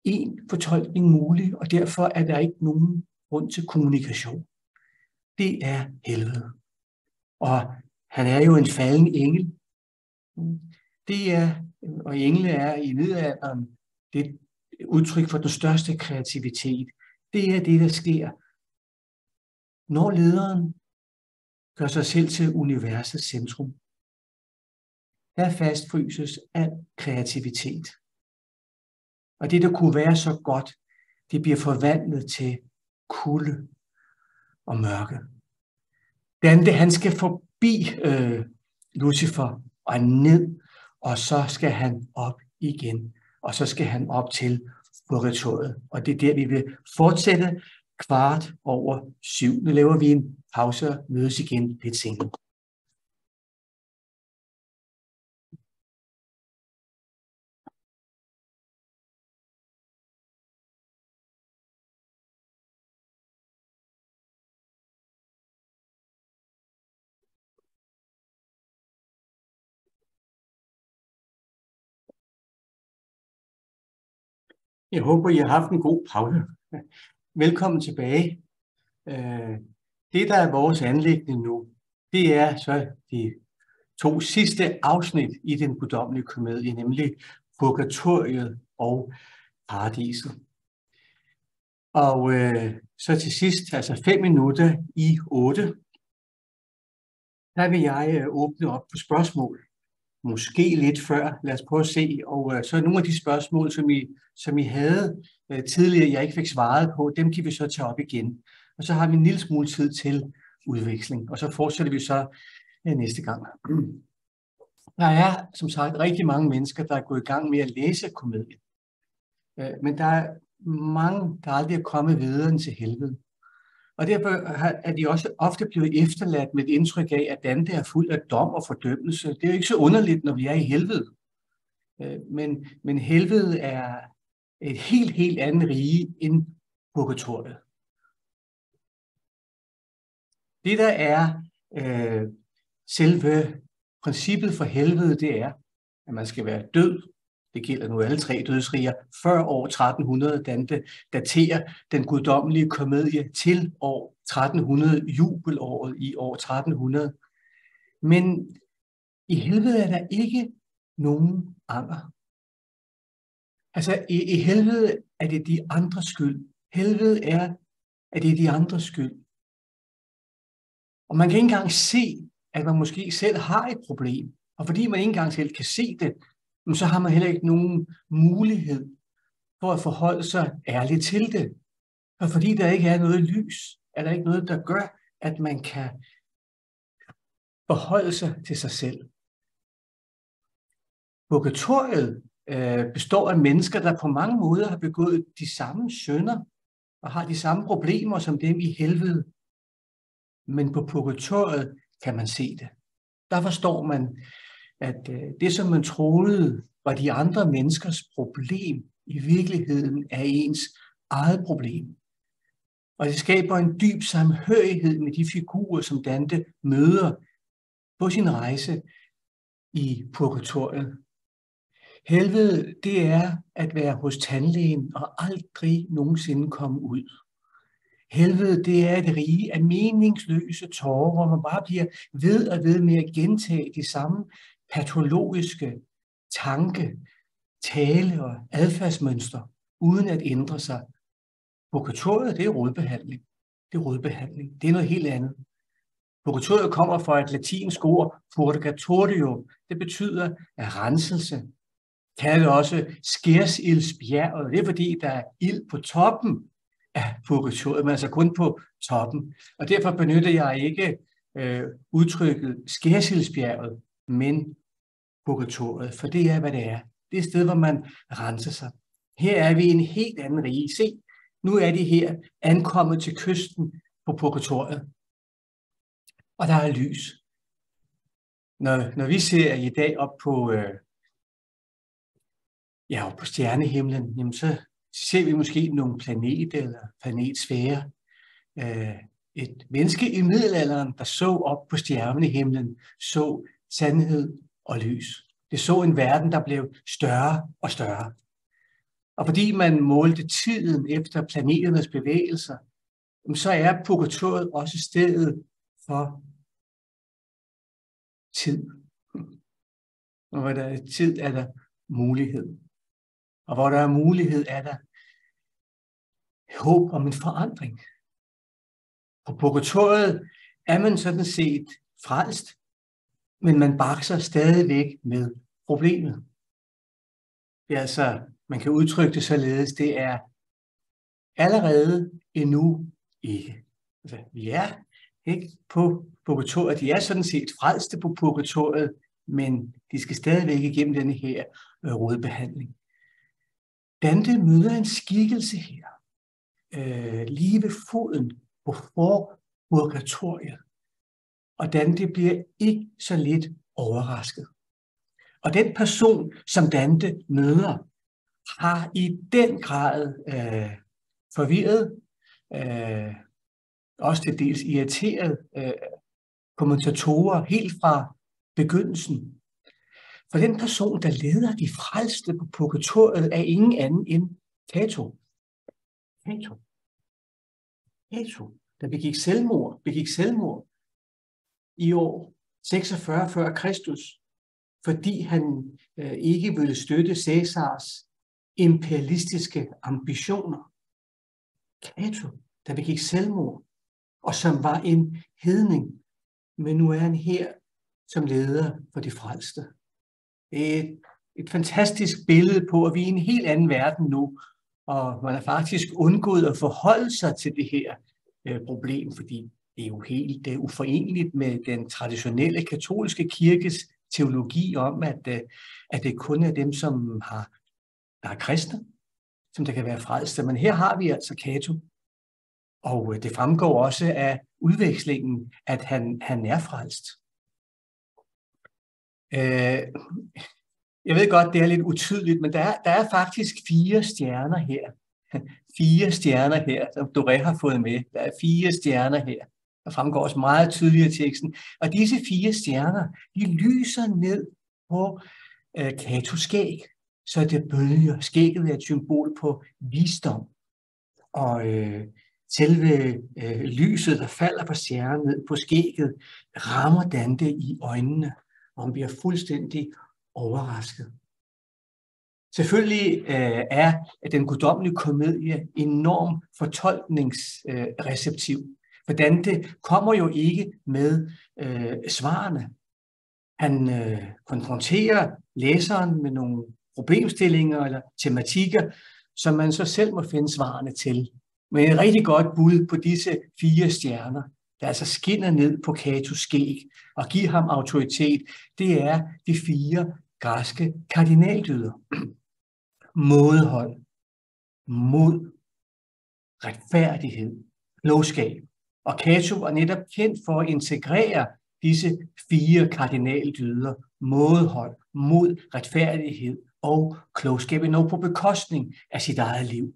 én fortolkning mulig, og derfor er der ikke nogen grund til kommunikation. Det er helvede. Og han er jo en falden engel. Det er, og engle er i middelalderen, det er et udtryk for den største kreativitet. Det er det, der sker, når lederen gør sig selv til universets centrum. Der fastfryses al kreativitet. Og det, der kunne være så godt, det bliver forvandlet til kulde og mørke. Dante, han skal forbi Lucifer og ned, og så skal han op igen. Og så skal han op til purgatoriet. Og det er der, vi vil fortsætte 7:15. Nu laver vi en pause og mødes igen lidt senere. Jeg håber, I har haft en god pause. Velkommen tilbage. Det, der er vores anliggende nu, det er så de 2 sidste afsnit i den guddommelige komedie, nemlig purgatoriet og paradiset. Og så til sidst, altså 5 minutter i 8, der vil jeg åbne op for spørgsmål. Måske lidt før, lad os prøve at se. Og så nogle af de spørgsmål, som I havde tidligere, jeg ikke fik svaret på, dem kan vi så tage op igen. Og så har vi en lille smule tid til udveksling, og så fortsætter vi så næste gang. Der er, som sagt, rigtig mange mennesker, der er gået i gang med at læse komedien. Men der er mange, der aldrig er kommet videre end til helvede. Og derfor er de også ofte blevet efterladt med et indtryk af, at Dante er fuld af dom og fordømmelse. Det er jo ikke så underligt, når vi er i helvede. Men helvede er et helt andet rige end purgatoriet. Det, der er selve princippet for helvede, det er, at man skal være død. Det gælder nu alle 3 dødsriger. Før år 1300, Dante daterer den guddommelige komedie til år 1300, jubelåret i år 1300. Men i helvede er der ikke nogen anger. Altså i helvede er det de andres skyld. Helvede er, at det er de andres skyld. Og man kan ikke engang se, at man måske selv har et problem. Og fordi man ikke engang selv kan se det, så har man heller ikke nogen mulighed for at forholde sig ærligt til det. Og fordi der ikke er noget lys, er der ikke noget, der gør, at man kan forholde sig til sig selv. Purgatoriet består af mennesker, der på mange måder har begået de samme synder og har de samme problemer som dem i helvede. Men på purgatoriet kan man se det. Der forstår man, at det, som man troede var de andre menneskers problem, i virkeligheden er ens eget problem. Og det skaber en dyb samhørighed med de figurer, som Dante møder på sin rejse i purgatoriet. Helvede, det er at være hos tandlægen og aldrig nogensinde komme ud. Helvede, det er et rige af meningsløse tårer, hvor man bare bliver ved og ved med at gentage de samme patologiske tanke, tale og adfærdsmønstre, uden at ændre sig. Purgatoriet, det er rådbehandling. Det er rådbehandling. Det er noget helt andet. Purgatoriet kommer fra et latinsk ord, purgatorio. Det betyder renselse. Kaldet også skærsildsbjerget. Det er fordi, der er ild på toppen af purgatoriet, men altså kun på toppen. Og derfor benytter jeg ikke udtrykket skærsildsbjerget, men purgatoriet, for det er, hvad det er. Det er et sted, hvor man renser sig. Her er vi i en helt anden rige. Se, nu er de her ankommet til kysten på purgatoriet. Og der er lys. Når vi ser i dag op på, op på stjernehimlen, jamen så så ser vi måske nogle planeter eller planetsfære. Et menneske i middelalderen, der så op på stjernehimlen, så sandhed og lys. Det så en verden, der blev større og større. Og fordi man målte tiden efter planeternes bevægelser, så er purgatoriet også stedet for tid. Og hvor der er tid, er der mulighed. Og hvor der er mulighed, er der håb om en forandring. På purgatoriet er man sådan set frelst, men man bakser stadigvæk med problemet. Det er altså, man kan udtrykke det således, det er allerede endnu ikke. Altså, vi er ikke på purgatoriet, de er sådan set frelste på purgatoriet, men de skal stadigvæk igennem denne her rådbehandling. Dante møder en skikkelse her, lige ved foden på purgatoriet. Og Dante bliver ikke så lidt overrasket. Og den person, som Dante møder, har i den grad forvirret, også til dels irriteret kommentatorer helt fra begyndelsen. For den person, der leder de frelste på purgatoriet, er ingen anden end Cato. Cato, der begik selvmord i år 46 før Kristus, fordi han ikke ville støtte Cæsars imperialistiske ambitioner. Cato, der begik selvmord, og som var en hedning, men nu er han her som leder for de frelste. Det er et fantastisk billede på, at vi er i en helt anden verden nu, og man har faktisk undgået at forholde sig til det her problem, fordi det er jo helt uforeneligt med den traditionelle katolske kirkes teologi om, at det kun er dem, der er kristne, som der kan være frelste. Men her har vi altså Cato, og det fremgår også af udvekslingen, at han er frelst. Jeg ved godt, det er lidt utydeligt, men der er faktisk 4 stjerner her. 4 stjerner her, som Doré har fået med. Der er 4 stjerner her. Der fremgår også meget tydeligt i teksten. Og disse 4 stjerner, de lyser ned på Catos skæg, så det bølger. Skægget er et symbol på visdom. Og selve lyset, der falder fra stjernen ned på skægget, rammer Dante i øjnene, og han bliver fuldstændig overrasket. Selvfølgelig er den guddommelige komedie enormt fortolkningsreceptiv. For Dante kommer jo ikke med svarene. Han konfronterer læseren med nogle problemstillinger eller tematikker, som man så selv må finde svarene til. Men et rigtig godt bud på disse 4 stjerner, der altså skinner ned på Catos skæg og giver ham autoritet, det er de 4 græske kardinaldyder. Mådehold, mod, retfærdighed, klogskab. Og Cato var netop kendt for at integrere disse 4 kardinaldyder, mådehold, mod, retfærdighed og klogskab, endnu på bekostning af sit eget liv.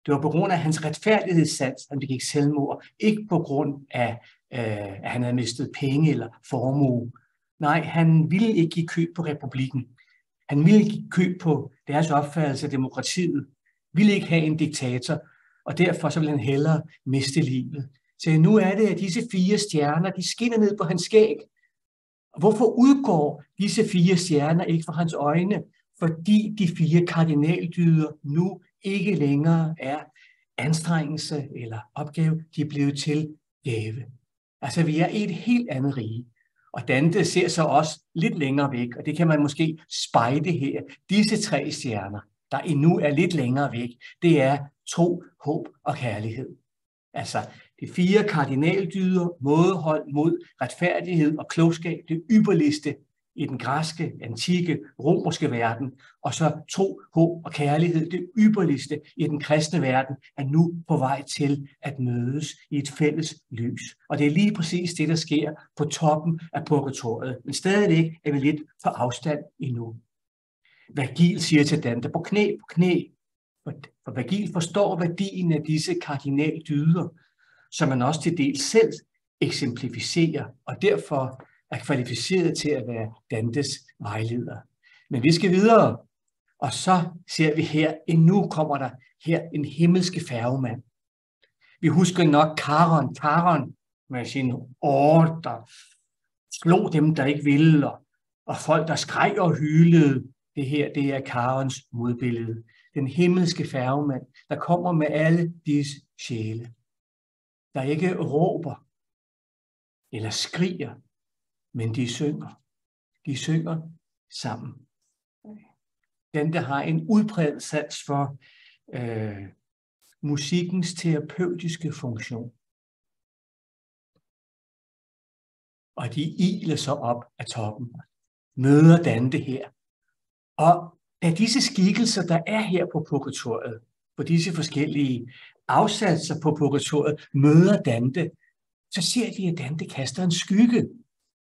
Det var på grund af hans retfærdighedssans, han begik selvmord, ikke på grund af, at han havde mistet penge eller formue. Nej, han ville ikke give køb på republikken. Han ville ikke give køb på deres opfattelse af demokratiet, ville ikke have en diktator, og derfor så ville han hellere miste livet. Så nu er det, at disse 4 stjerner, de skinner ned på hans skæg. Og hvorfor udgår disse 4 stjerner ikke fra hans øjne? Fordi de 4 kardinaldyder nu ikke længere er anstrengelse eller opgave, de er blevet til gave. Altså vi er i et helt andet rige. Og Dante ser så også lidt længere væk, og det kan man måske spejde her. Disse 3 stjerner, der endnu er lidt længere væk, det er tro, håb og kærlighed. Altså de 4 kardinaldyder, mådehold, mod, retfærdighed og klogskab, det ypperligste i den græske, antikke, romerske verden, og så tro, håb og kærlighed, det ypperligste i den kristne verden, er nu på vej til at mødes i et fælles lys. Og det er lige præcis det, der sker på toppen af purgatoriet. Men stadigvæk er vi lidt på afstand endnu. Vergil siger til Dante, på knæ, For Vergil forstår værdien af disse kardinaldyder, som man også til dels selv eksemplificerer, og derfor er kvalificeret til at være Dantes vejleder. Men vi skal videre, og så ser vi her, endnu kommer der her en himmelske færgemand. Vi husker nok Charon med sin åre, der slog dem, der ikke ville, og folk, der skreg og hylede. Det her, det er Charons modbillede. Den himmelske færgemand, der kommer med alle disse sjæle, der ikke råber eller skriger, men de synger. De synger sammen. Den, der har en udpræget sans for musikkens terapeutiske funktion. Og de iler så op af toppen, møder Dante her. Og da disse skikkelser, der er her på purgatoriet, på disse forskellige afsatser på purgatoriet, møder Dante, så ser de, at Dante kaster en skygge.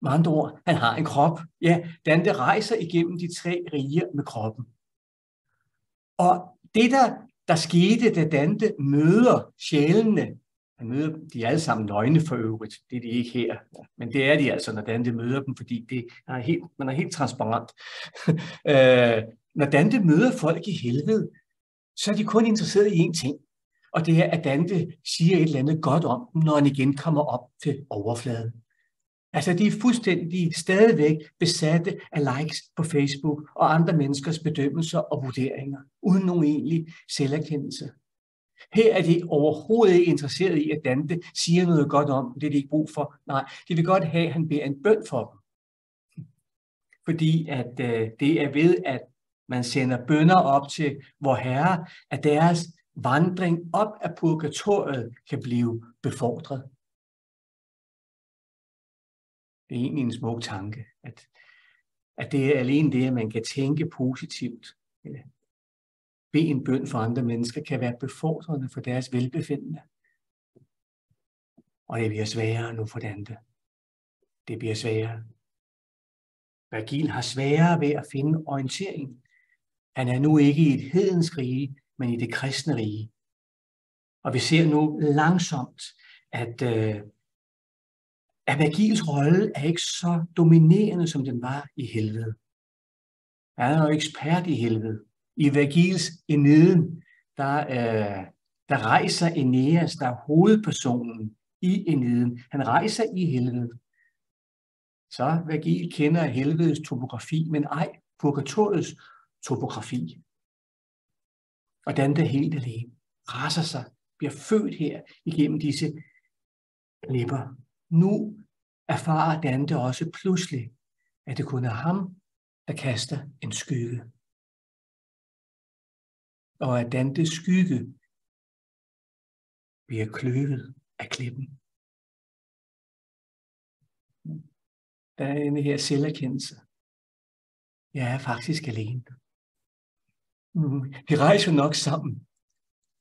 Med andre ord, han har en krop. Ja, Dante rejser igennem de 3 riger med kroppen. Og det, der skete, da Dante møder sjælene, han møder de er alle sammen nøgne for øvrigt, det er de ikke her, men det er de altså, når Dante møder dem, fordi man er helt transparent. Når Dante møder folk i helvede, så er de kun interesseret i én ting, og det er, at Dante siger et eller andet godt om dem, når han igen kommer op til overfladen. Altså, de er fuldstændig stadigvæk besatte af likes på Facebook og andre menneskers bedømmelser og vurderinger, uden nogen egentlig selverkendelse. Her er de overhovedet ikke interesseret i, at Dante siger noget godt om, det er de ikke brug for. Nej, de vil godt have, at han beder en bøn for dem. Fordi at det er ved, at man sender bønner op til vor Herre, at deres vandring op af purgatoriet kan blive befordret. Det er egentlig en smuk tanke, at det er alene det, at man kan tænke positivt. Bede en bøn for andre mennesker kan være befordrende for deres velbefindende. Og det bliver sværere nu for Dante. Det bliver sværere. Vergil har sværere ved at finde orientering. Han er nu ikke i et hedensk rige, men i det kristne rige. Og vi ser nu langsomt, at Vergils rolle er ikke så dominerende, som den var i helvede. Han er jo ekspert i helvede. I Vergils Eneden, der rejser Aeneas, der er hovedpersonen i Eneden. Han rejser i helvede. Så Vergil kender helvedes topografi, men ej purgatoriets topografi. Og Dante helt alene raser sig, bliver født her igennem disse klipper. Nu erfarer Dante også pludselig, at det kun er ham, der kaster en skygge. Og at Dantes skygge bliver kløvet af klippen. Der er denne her selverkendelse. Jeg er faktisk alene. Vi rejser nok sammen,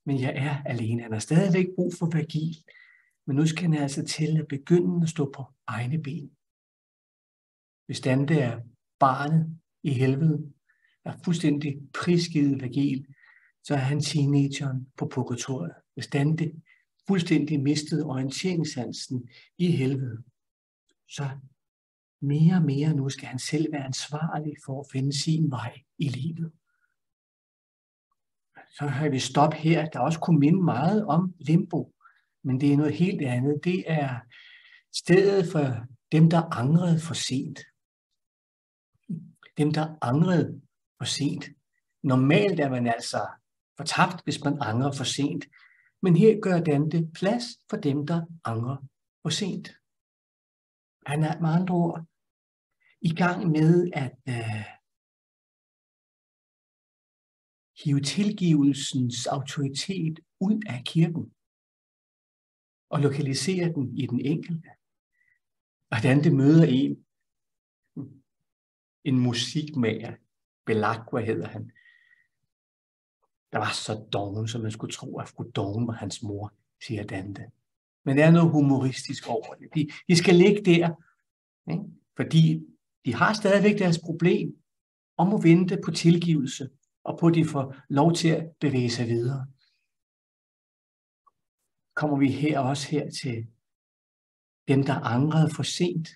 men jeg er alene. Han har stadigvæk brug for Vergil, men nu skal han altså til at begynde at stå på egne ben. Hvis Dante er barnet i helvede, der er fuldstændig prisgivet Vergil, så er han teenageren på purgatoriet. Hvis Dante fuldstændig mistede orienteringssansen i helvede, så mere og mere nu skal han selv være ansvarlig for at finde sin vej i livet. Så har vi stop her, der også kunne minde meget om limbo, men det er noget helt andet. Det er stedet for dem, der angrede for sent. Dem, der angrede for sent. Normalt er man altså fortabt, hvis man angrer for sent. Men her gør Dante plads for dem, der angrer for sent. Han er med andre ord i gang med at hive tilgivelsens autoritet ud af kirken og lokalisere den i den enkelte. Og Dante møder en musikmager, Belacqua hedder han, der var så doven, som man skulle tro, at fru Doven var hans mor, siger Dante. Men der er noget humoristisk over det. De skal ligge der, ikke? Fordi de har stadigvæk deres problem om at vente på tilgivelse og på at de får lov til at bevæge sig videre. Kommer vi her også her til dem, der angrede for sent.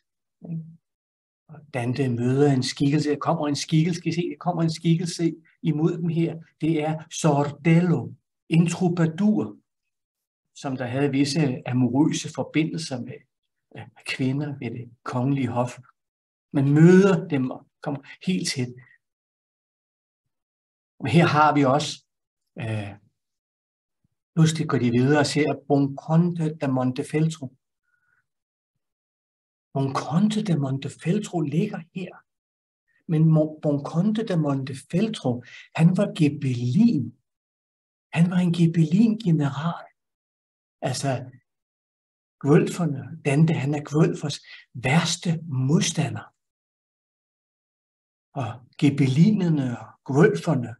Og Dante møder en skikkelse. Der kommer en skikkelse imod dem her. Det er Sordello, en troubadour, som der havde visse amorøse forbindelser med kvinder ved det kongelige hof. Man møder dem og kommer helt tæt. Og her har vi også, pludselig går de videre og ser Bonconte da Montefeltro. Bonconte da Montefeltro ligger her. Men Bonconte da Montefeltro, han var Ghibellin. Han var en Ghibellin-general. Altså, Guelferne, Dante, han er Guelfers værste modstander. Og Ghibellinerne og Guelferne,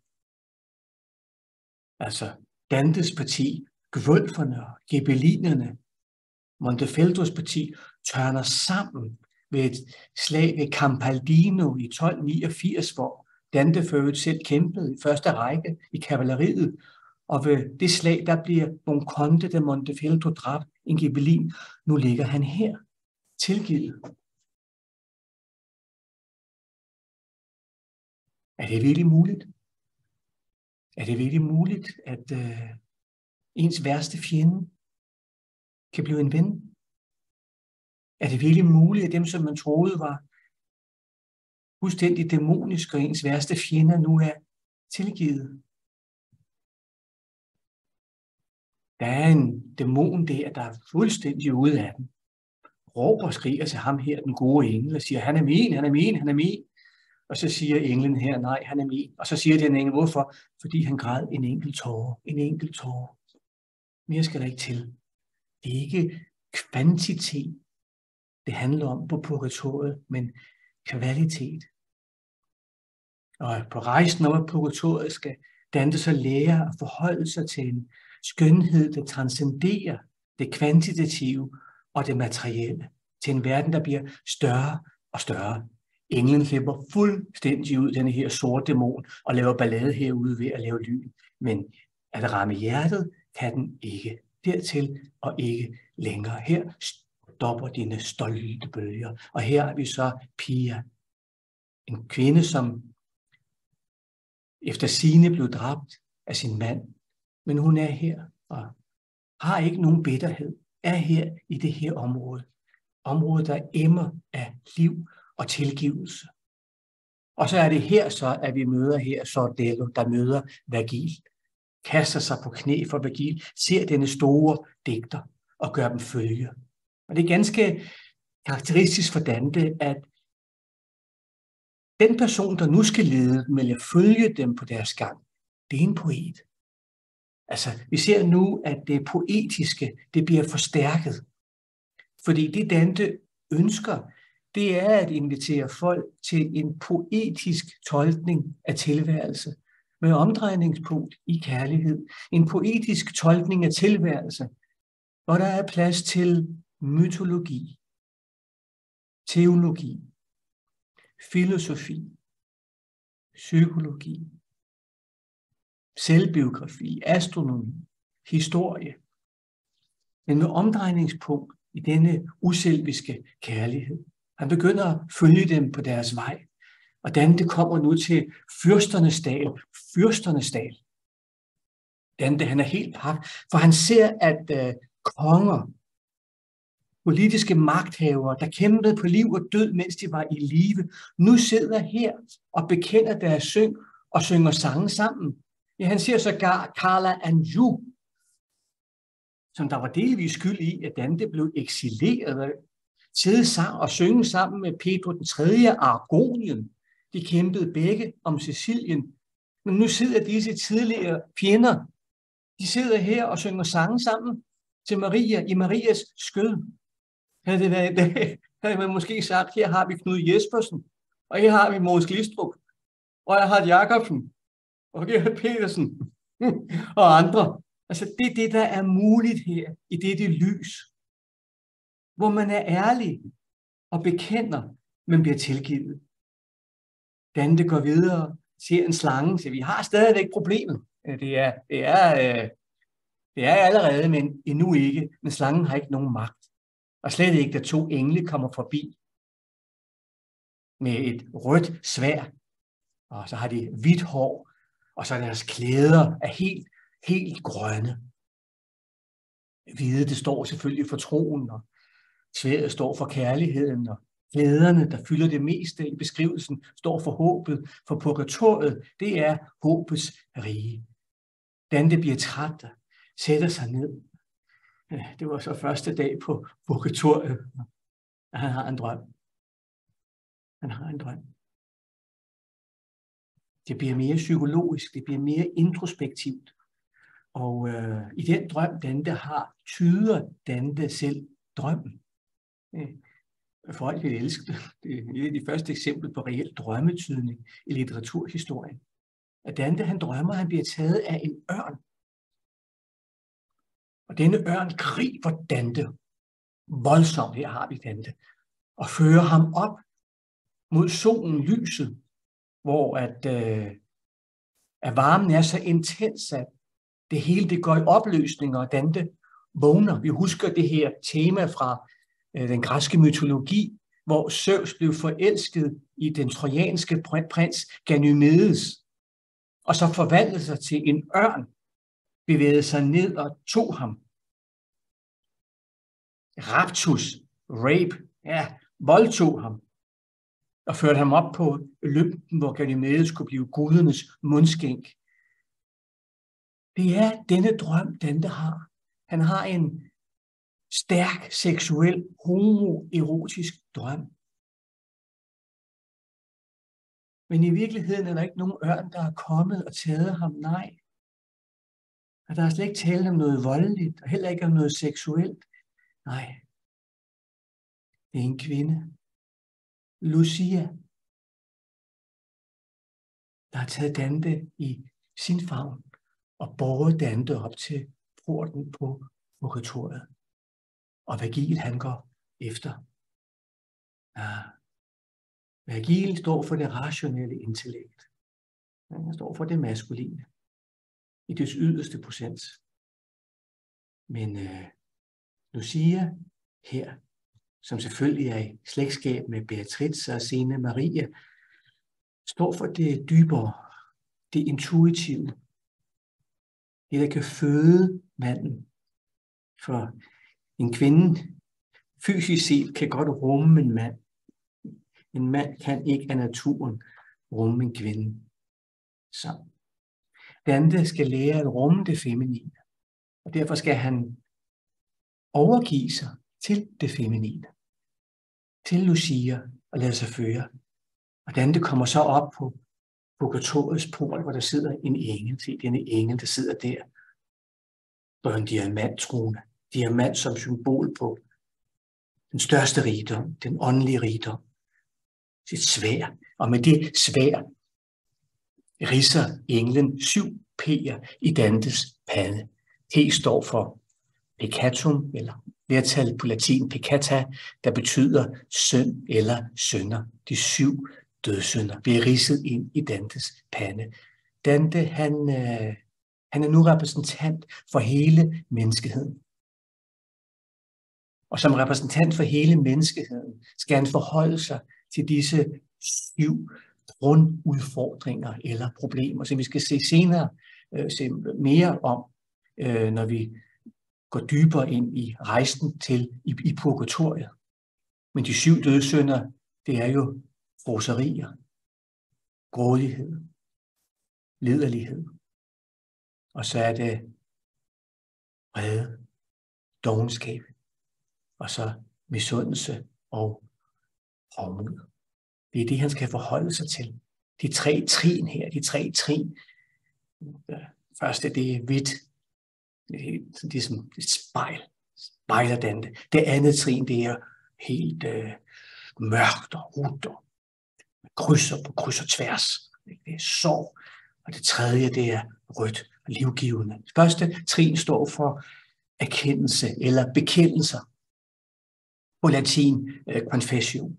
altså Dantes parti, Guelferne og Ghibellinerne, Montefeltros parti, tørner sammen ved et slag ved Campaldino i 1289, hvor Dante for øvrigt selv kæmpede i første række i kavaleriet. Og ved det slag, der bliver Bonconte da Montefeltro dræbt, en Ghibellin. Nu ligger han her, tilgivet. Er det virkelig muligt? Er det virkelig muligt, at ens værste fjende kan blive en ven? Er det virkelig muligt, at dem, som man troede var fuldstændig dæmoniske, og ens værste fjender nu er tilgivet? Der er en dæmon der er fuldstændig ude af den. Råber og skriger til ham her, den gode engel, og siger, han er min, han er min, han er min. Og så siger englen her, nej, han er min. Og så siger den engel, hvorfor? Fordi han græd en enkelt tåre. Mere skal der ikke til. Det er ikke kvantitet, det handler om på purgatoriet, men kvalitet. Og på rejsen over purgatoriet skal Dante så lære at forholde sig til en skønhed, der transcenderer det kvantitative og det materielle, til en verden, der bliver større og større. Englen slipper fuldstændig ud, denne her sorte dæmon, og laver ballade herude ved at lave lyn. Men at ramme hjertet kan den ikke. Dertil og ikke længere. Her stopper dine stolte bølger. Og her er vi så Pia, en kvinde, som efter sigende blev dræbt af sin mand. Men hun er her og har ikke nogen bitterhed. Er her i det her område. Området, der emmer af liv og tilgivelse. Og så er det her så, at vi møder her Sordello, der møder Vergil. Kaster sig på knæ for Vergil, ser denne store digter og gør dem følge. Og det er ganske karakteristisk for Dante, at den person, der nu skal lede dem, eller følge dem på deres gang, det er en poet. Altså, vi ser nu, at det poetiske, det bliver forstærket. Fordi det Dante ønsker, det er at invitere folk til en poetisk tolkning af tilværelse, med omdrejningspunkt i kærlighed. En poetisk tolkning af tilværelse, hvor der er plads til mytologi, teologi, filosofi, psykologi, selvbiografi, astronomi, historie. Men med omdrejningspunkt i denne uselviske kærlighed. Han begynder at følge dem på deres vej. Og Dante kommer nu til fyrsternes dal. Dante, han er helt pak, for han ser, at konger, politiske magthavere, der kæmpede på liv og død, mens de var i live, nu sidder her og bekender deres syng og synger sange sammen. Ja, han ser sågar Carla Anjou, som der var delvis skyld i, at Dante blev eksileret, sidde sammen og synge sammen med Pedro den 3. af Aragonien. De kæmpede begge om Sicilien. Men nu sidder disse tidligere fjender, de sidder her og synger sange sammen til Maria i Marias skød. Havde det været i dag, havde man måske sagt, her har vi Knud Jespersen, og her har vi Mogens Glistrup, og jeg har Jacobsen, og Gerhard Petersen, og andre. Altså det er det, der er muligt her i dette lys, hvor man er ærlig og bekender, men bliver tilgivet. Dante går videre siger en slange, så vi har stadigvæk problemet. Det er allerede, men endnu ikke. Men slangen har ikke nogen magt. Og slet ikke, da 2 engle kommer forbi med et rødt sværd, og så har de hvidt hår, og så deres klæder er helt grønne. Hvide, det står selvfølgelig for troen, og sværdet står for kærligheden, og klæderne, der fylder det meste i beskrivelsen, står for håbet, for purgatoriet, det er håbets rige. Dante bliver træt og sætter sig ned. Det var så første dag på purgatoriet, og han har en drøm. Det bliver mere psykologisk, det bliver mere introspektivt. Og i den drøm, Dante har, tyder Dante selv drømmen. Folk vil elske det. Det er et af de første eksempler på reel drømmetydning i litteraturhistorien. At Dante, han drømmer, han bliver taget af en ørn. Og denne ørn griber Dante voldsomt, her har vi Dante, og fører ham op mod solen, lyset, hvor at varmen er så intens, at det hele det går i opløsning, og Dante vågner. Vi husker det her tema fra den græske mytologi, hvor Zeus blev forelsket i den trojanske prins Ganymedes, og så forvandlede sig til en ørn, bevægede sig ned og tog ham. Voldtog ham og førte ham op på Olympen, hvor Ganymedes skulle blive gudernes mundskænk. Det er denne drøm, Dante har. Han har en stærk, seksuel, homoerotisk drøm. Men i virkeligheden er der ikke nogen ørn, der er kommet og taget ham, nej. Og der er slet ikke tale om noget voldeligt, og heller ikke om noget seksuelt. Nej. Det er en kvinde. Lucia, der har taget Dante i sin favn og båret Dante op til porten på purgatoriet. Og Vergil, han går efter. Vergil står for det rationelle intellekt. Han står for det maskuline i dets yderste procent. Men Lucia her, som selvfølgelig er i slægtskab med Beatrice og senere Maria, står for det dybere, det intuitive, det der kan føde manden. For en kvinde fysisk set kan godt rumme en mand. En mand kan ikke af naturen rumme en kvinde. Så Dante skal lære at rumme det feminine, og derfor skal han overgive sig til det feminine, til Lucia og lade sig føre. Og Dante kommer så op på purgatoriets port, hvor der sidder en engel. Se denne engel, der sidder der. Og en diamanttrone. Diamant som symbol på den største rigdom, den åndelige rigdom. Sit sværd. Og med det sværd ridser englen 7 P'er i Dantes pande. P står for peccatum, eller flertal på latin peccata, der betyder søn eller sønner. De 7 dødssynder bliver ridset ind i Dantes pande. Dante, han er nu repræsentant for hele menneskeheden. Og som repræsentant for hele menneskeheden skal han forholde sig til disse 7 grundudfordringer eller problemer, som vi skal se senere, se mere om, når vi går dybere ind i rejsen til i purgatoriet. Men de 7 dødssynder, det er jo froserier, grådighed, liderlighed, og så er det vrede, dovenskab, og så misundelse og hovmod. Det er det, han skal forholde sig til. De 3 trin her, de 3 trin. Første, det er hvidt. Det er som et spejler Dante. Det andet trin, det er helt mørkt og rut og kryds og tværs. Det er sorg. Og det tredje, det er rødt og livgivende. Det første trin står for erkendelse eller bekendelser. På latin confessio.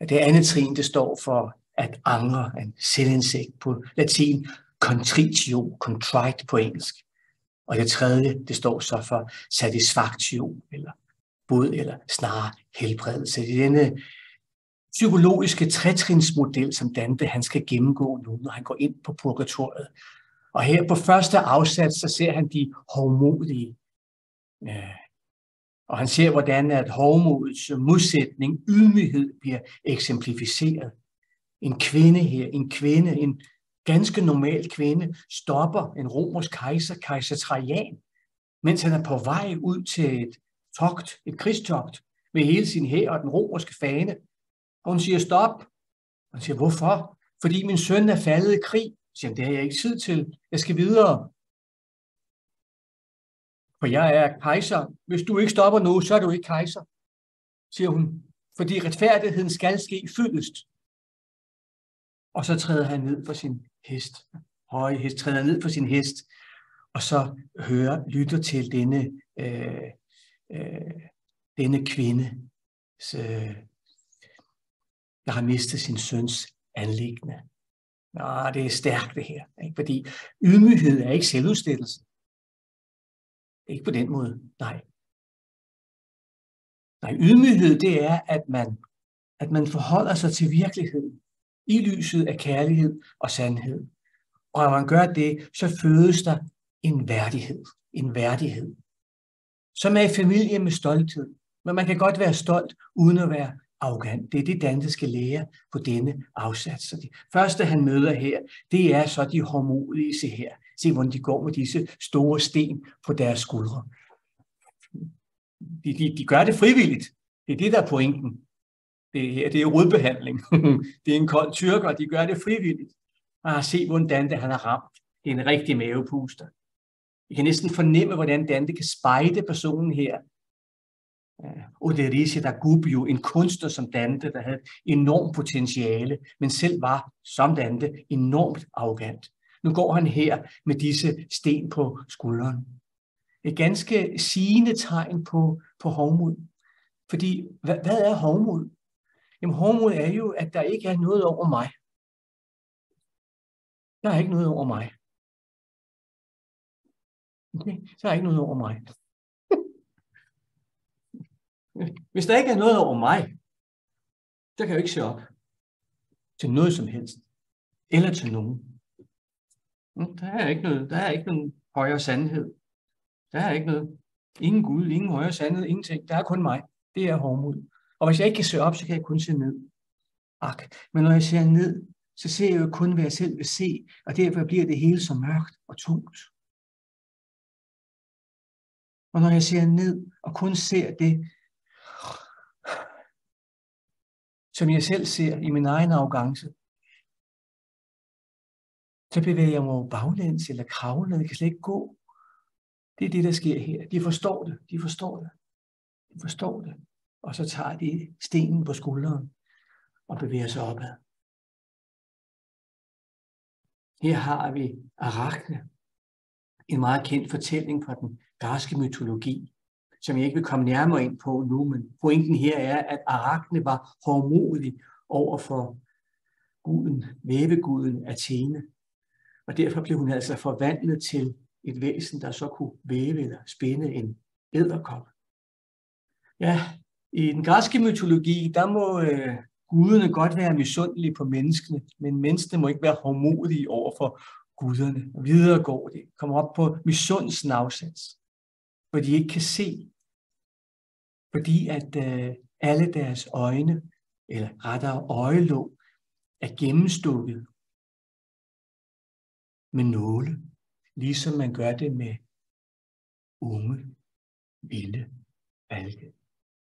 Det andet trin, det står for at angre, en selvindsigt på latin, contritio, contrite på engelsk. Og det tredje, det står så for satisfactio, eller bod, eller snarere helbredelse. Det er denne psykologiske tretrinsmodel, som Dante han skal gennemgå nu, når han går ind på purgatoriet. Og her på første afsats, så ser han de hovmodige. Og han ser, hvordan at hovmodets modsætning, ydmyghed, bliver eksemplificeret. En kvinde her, en ganske normal kvinde, stopper en romersk kejser Trajan, mens han er på vej ud til et krigstogt med hele sin hær og den romerske fane. Og hun siger stop. Han siger, hvorfor? Fordi min søn er faldet i krig. Siger, det har jeg ikke tid til. Jeg skal videre. For jeg er kejser. Hvis du ikke stopper nu, så er du ikke kejser, siger hun. Fordi retfærdigheden skal ske fyldest. Og så træder han ned for sin hest. Høje hest træder ned for sin hest. Og så lytter til denne kvinde, der har mistet sin søns anliggende. Nå, det er stærkt det her. Ikke? Fordi ydmyghed er ikke selvudslettelse. Ikke på den måde, nej. Nej, ydmyghed det er, at man forholder sig til virkeligheden i lyset af kærlighed og sandhed. Og når man gør det, så fødes der en værdighed, som er i familie med stolthed. Men man kan godt være stolt, uden at være arrogant. Det er det, Dante skal lære på denne afsats. Så det første, han møder her, det er så de hovmodige. Se her. Se, hvordan de går med disse store sten på deres skuldre. De gør det frivilligt. Det er det, der er pointen. Det er rodbehandling. Det er en kold tyrker, de gør det frivilligt. Og se, hvordan Dante han har ramt. Det er en rigtig mavepuster. I kan næsten fornemme, hvordan Dante kan spejde personen her. Oderisi da Gubbio, en kunstner som Dante, der havde enormt potentiale, men selv var, som Dante, enormt arrogant. Nu går han her med disse sten på skulderen. Et ganske sigende tegn på hovmod. Fordi, hvad er hovmod? Jamen, hovmod er jo, at der ikke er noget over mig. Der er ikke noget over mig. Okay? Der er ikke noget over mig. Hvis der ikke er noget over mig, så kan jeg jo ikke se op til noget som helst. Eller til nogen. Der er ikke nogen højere sandhed. Der er ikke noget. Ingen Gud, ingen højere sandhed, ingenting. Der er kun mig. Det er hovmod. Og hvis jeg ikke kan se op, så kan jeg kun se ned. Men når jeg ser ned, så ser jeg jo kun, hvad jeg selv vil se, og derfor bliver det hele så mørkt og tungt. Og når jeg ser ned og kun ser det, som jeg selv ser i min egen arrogance, så bevæger jeg mig baglæns eller kravler, jeg kan slet ikke gå. Det er det, der sker her. De forstår det. Og så tager de stenen på skulderen og bevæger sig opad. Her har vi Arachne, en meget kendt fortælling fra den græske mytologi, som jeg ikke vil komme nærmere ind på nu, men pointen her er, at Arachne var hovmodig over for væveguden Athene, og derfor blev hun altså forvandlet til et væsen, der så kunne væve eller spænde en edderkop. Ja, i den græske mytologi, der må guderne godt være misundelige på menneskene, men menneskene må ikke være hovmodige over for guderne. Og videre går det. Kommer op på misundelsens afsats, hvor de ikke kan se, fordi at alle deres øjne, eller rettere øjelåg, er gennemstukket med nåle, ligesom man gør det med unge, vilde alge,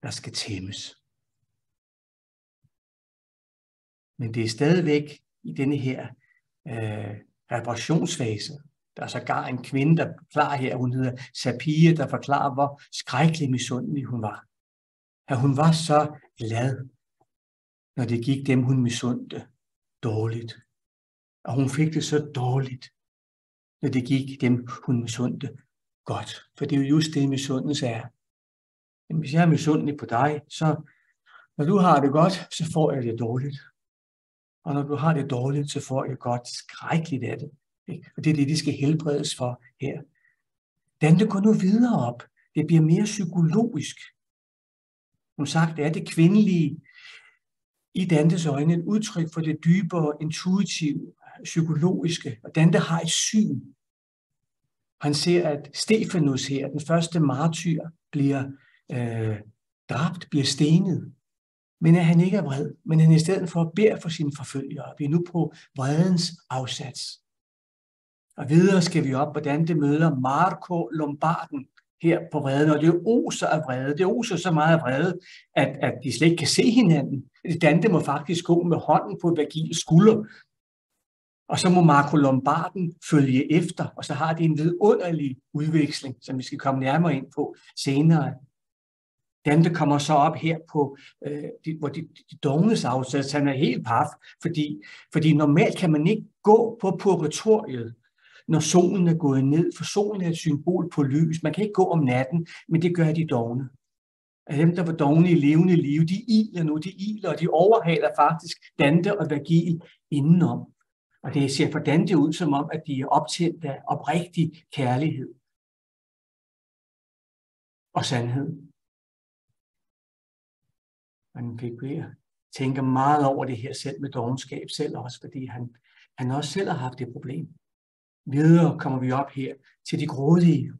der skal tæmmes. Men det er stadigvæk i denne her reparationsfase. Der er sågar en kvinde, der forklarer her, hun hedder Sapphire, der forklarer, hvor skrækkelig misundelig hun var. At hun var så glad, når det gik dem, hun misundte, dårligt. Og hun fik det så dårligt, når det gik dem, hun misundte, godt. For det er jo just det, misundelse er. Jamen, hvis jeg er misundelig på dig, så når du har det godt, så får jeg det dårligt. Og når du har det dårligt, så får jeg godt skrækkeligt af det. Ikke? Og det er det, de skal helbredes for her. Dante går nu videre op. Det bliver mere psykologisk. Som sagt er det kvindelige i Dantes øjne et udtryk for det dybere, intuitive, psykologiske. Og Dante har et syn. Han ser, at Stefanus her, den første martyr, bliver dræbt, bliver stenet. Men at han ikke er vred, men han i stedet for beder for sine forfølgere. Vi er nu på vredens afsats. Og videre skal vi op, hvordan det møder Marco Lombarden her på vreden, og det oser af vrede. Det oser så meget af vrede, at de slet ikke kan se hinanden. Dante må faktisk gå med hånden på Vergils skulder, og så må Marco Lombarden følge efter, og så har de en vidunderlig udveksling, som vi skal komme nærmere ind på senere. Dante kommer så op her på, hvor de dognes afsats. Han er helt paf, fordi normalt kan man ikke gå på purgatoriet, når solen er gået ned, for solen er et symbol på lys. Man kan ikke gå om natten, men det gør de dogne. Og dem, der var dogne i levende liv, de iler nu, og de overhaler faktisk Dante og Vergil indenom. Og det ser for Dante ud som om, at de er optændt af oprigtig kærlighed og sandhed. Man fik ved at tænke meget over det her selv med dovenskab selv også, fordi han også selv har haft det problem. Videre kommer vi op her til de grådige.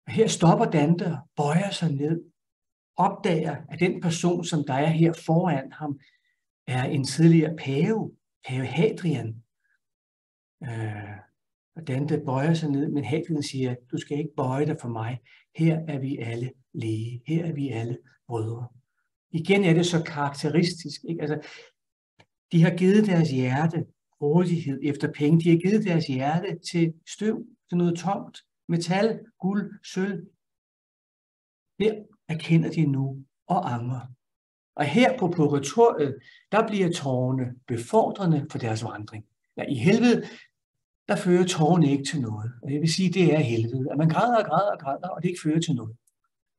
Og her stopper Dante og bøjer sig ned, opdager, at den person, som der er her foran ham, er en tidligere pave Hadrian. Og Dante bøjer sig ned, men Hadrian siger, du skal ikke bøje dig for mig. Her er vi alle lige. Her er vi alle brødre. Igen er det så karakteristisk. Ikke? Altså, de har givet deres hjerte rådighed efter penge. De har givet deres hjerte til støv, til noget tomt, metal, guld, sølv. Der erkender de nu og angrer. Og her på purgatoriet, der bliver tårerne befordrende for deres vandring. Ja, i helvede, der fører tårerne ikke til noget. Og det vil sige, det er helvede. At man græder, og det ikke fører til noget.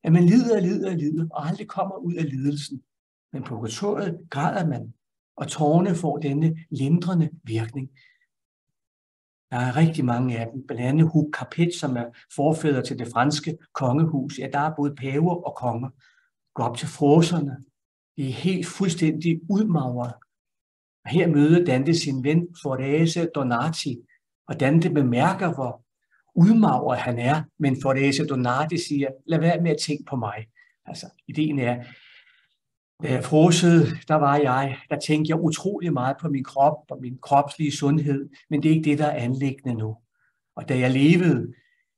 At man lider, og aldrig kommer ud af lidelsen. Men på purgatoriet græder man, og tårerne får denne lindrende virkning. Der er rigtig mange af dem, blandt andet Hugues Capet, som er forfædre til det franske kongehus. Ja, der er både paver og konger. Gå op til froserne. De er helt fuldstændig udmagret. Og her møder Dante sin ven Forese Donati, og Dante bemærker, hvor udmagret han er, men Forese Donati siger, lad være med at tænke på mig. Altså, ideen er, da jeg frosede, der tænkte jeg utrolig meget på min krop og min kropslige sundhed, men det er ikke det, der er anliggende nu. Og da jeg levede,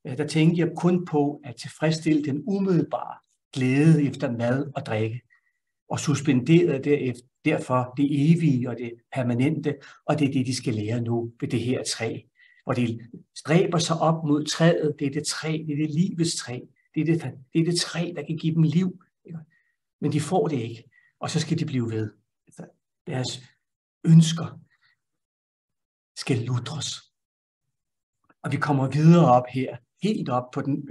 der tænkte jeg kun på at tilfredsstille den umiddelbare glæde efter mad og drikke, og suspenderede derfor det evige og det permanente, og det er det, de skal lære nu ved det her træ. Og de stræber sig op mod træet, det er det træ, det er det livets træ, det er det træ, der kan give dem liv. Men de får det ikke, og så skal de blive ved. Deres ønsker skal lutres. Og vi kommer videre op her, helt op på den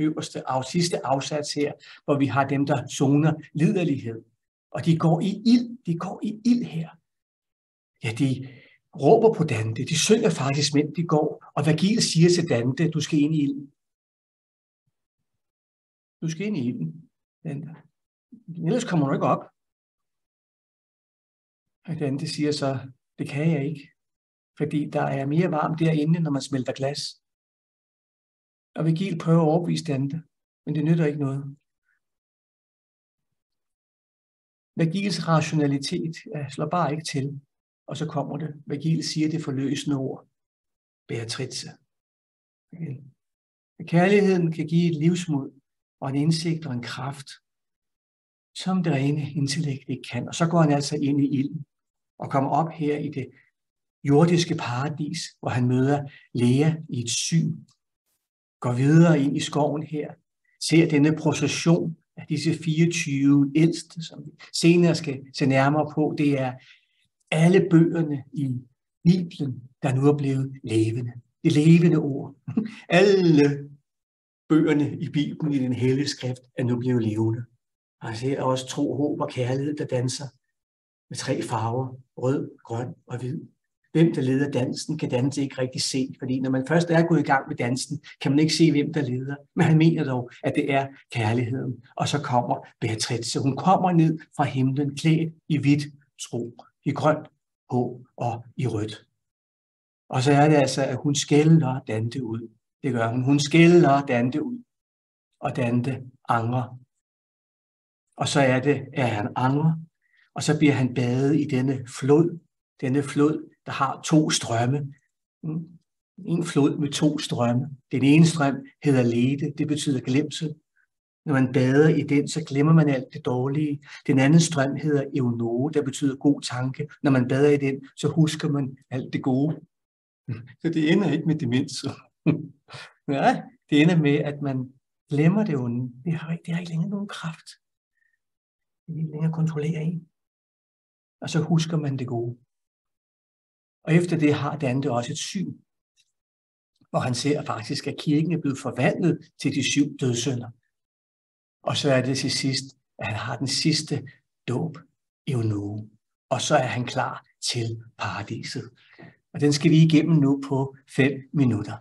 sidste afsats her, hvor vi har dem, der zoner liderlighed. Og de går i ild her. Ja, de råber på Dante, de synger faktisk, mens de går, og Vergil siger til Dante, du skal ind i ilden. Du skal ind i ilden, Dante. Ellers kommer du ikke op. Og Dante siger så, det kan jeg ikke, fordi der er mere varmt derinde, når man smelter glas. Og Vergil prøver at overbevise Dante, men det nytter ikke noget. Vergils rationalitet slår bare ikke til, og så kommer det. Vergil siger det forløsende ord. Beatrice. Okay. Kærligheden kan give et livsmod og en indsigt og en kraft, som det rene intellekt ikke kan. Og så går han altså ind i ilden og kommer op her i det jordiske paradis, hvor han møder Lea i et syn. Går videre ind i skoven her, ser denne procession af disse 24 ældste, som vi senere skal se nærmere på. Det er alle bøgerne i Bibelen, der nu er blevet levende. Det levende ord. Alle bøgerne i Bibelen i den hellige skrift er nu blevet levende. Altså her er også tro, håb og kærlighed, der danser. med 3 farver, rød, grøn og hvid. Hvem der leder dansen, kan dansen ikke rigtig se, fordi når man først er gået i gang med dansen, kan man ikke se, hvem der leder. Men han mener dog, at det er kærligheden. Og så kommer Beatrice. Hun kommer ned fra himlen, klædt i hvidt tro, i grønt håb og i rødt. Og så er det altså, at hun skælder Dante ud. Det gør hun. Hun skælder Dante ud. Og Dante angrer. Og så er det, at han angrer. Og så bliver han badet i denne flod. Denne flod, der har 2 strømme. En flod med 2 strømme. Den ene strøm hedder Lede. Det betyder glemsel. Når man bader i den, så glemmer man alt det dårlige. Den anden strøm hedder Eunoe, der betyder god tanke. Når man bader i den, så husker man alt det gode. Så det ender ikke med demens. Nej, det ender med, at man glemmer det onde. Det har ikke længere nogen kraft. Det er ikke længere kontrollere en. Og så husker man det gode. Og efter det har Dante også et syn, hvor han ser faktisk, at kirken er blevet forvandlet til de 7 dødssynder. Og så er det til sidst, at han har den sidste dåb, Eunoe. Og så er han klar til paradiset. Og den skal vi igennem nu på 5 minutter.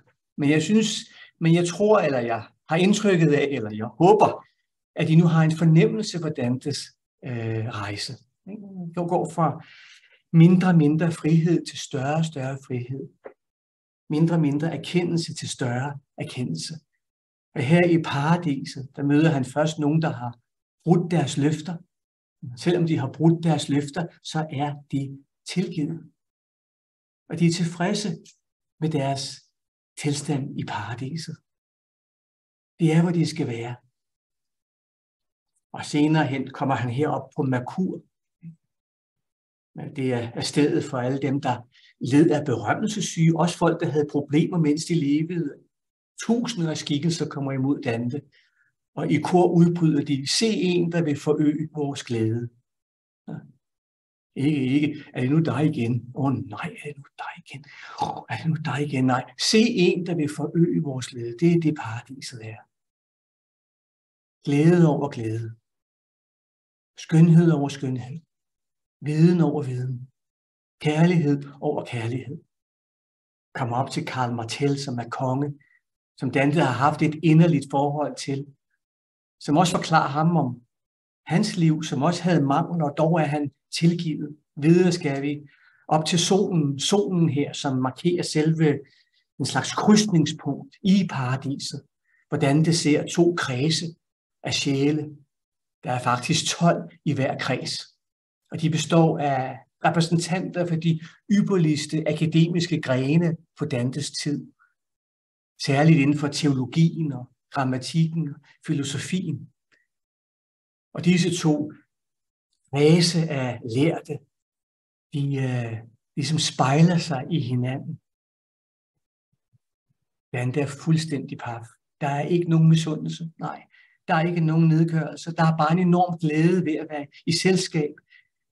Men jeg tror, eller jeg har indtrykket af, eller jeg håber, at I nu har en fornemmelse for Dantes rejse. Du går fra mindre frihed til større frihed. Mindre erkendelse til større erkendelse. Og her i paradiset, der møder han først nogen, der har brudt deres løfter. Selvom de har brudt deres løfter, så er de tilgivet. Og de er tilfredse med deres tilstand i paradiset. Det er, hvor de skal være. Og senere hen kommer han herop på Merkur. Det er stedet for alle dem, der led af berømmelsessyge. Også folk, der havde problemer, mens de levede. Tusinder af skikkelser kommer imod Dante. Og i kor udbryder de, se en, der vil forøge vores glæde. Ikke. Er det nu dig igen? Nej, er det nu dig igen? Er det nu dig igen? Nej. Se en, der vil forøge vores glæde. Det er det, paradiset er. Glæde over glæde. Skønhed over skønhed. Viden over viden. Kærlighed over kærlighed. Kom op til Karl Martel, som er konge, som Dante har haft et inderligt forhold til, som også forklarer ham om hans liv, som også havde mangel, og dog er han tilgivet. Videre skal vi op til solen her, som markerer selve en slags krydsningspunkt i paradiset, hvordan det ser 2 kredse af sjæle. Der er faktisk 12 i hver kreds, og de består af repræsentanter for de ypperligste akademiske grene på Dantes tid, særligt inden for teologien og grammatikken og filosofien. Og disse 2 kredse af lærte, de ligesom spejler sig i hinanden. Dante er fuldstændig paf. Der er ikke nogen misundelse. Nej, der er ikke nogen nedgørelse. Der er bare en enorm glæde ved at være i selskab.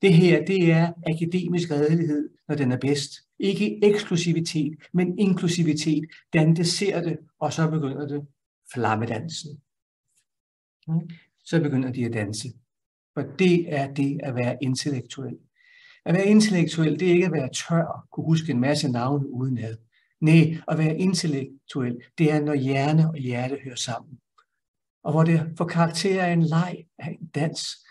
Det her, det er akademisk redelighed, når den er bedst. Ikke eksklusivitet, men inklusivitet. Dante ser det, og så begynder det flammedansen. Så begynder de at danse. For det er det at være intellektuel. At være intellektuel, det er ikke at være tør og kunne huske en masse navne udenad. Nej, at være intellektuel, det er, når hjerne og hjerte hører sammen. Og hvor det får karakter af en leg, af en dans,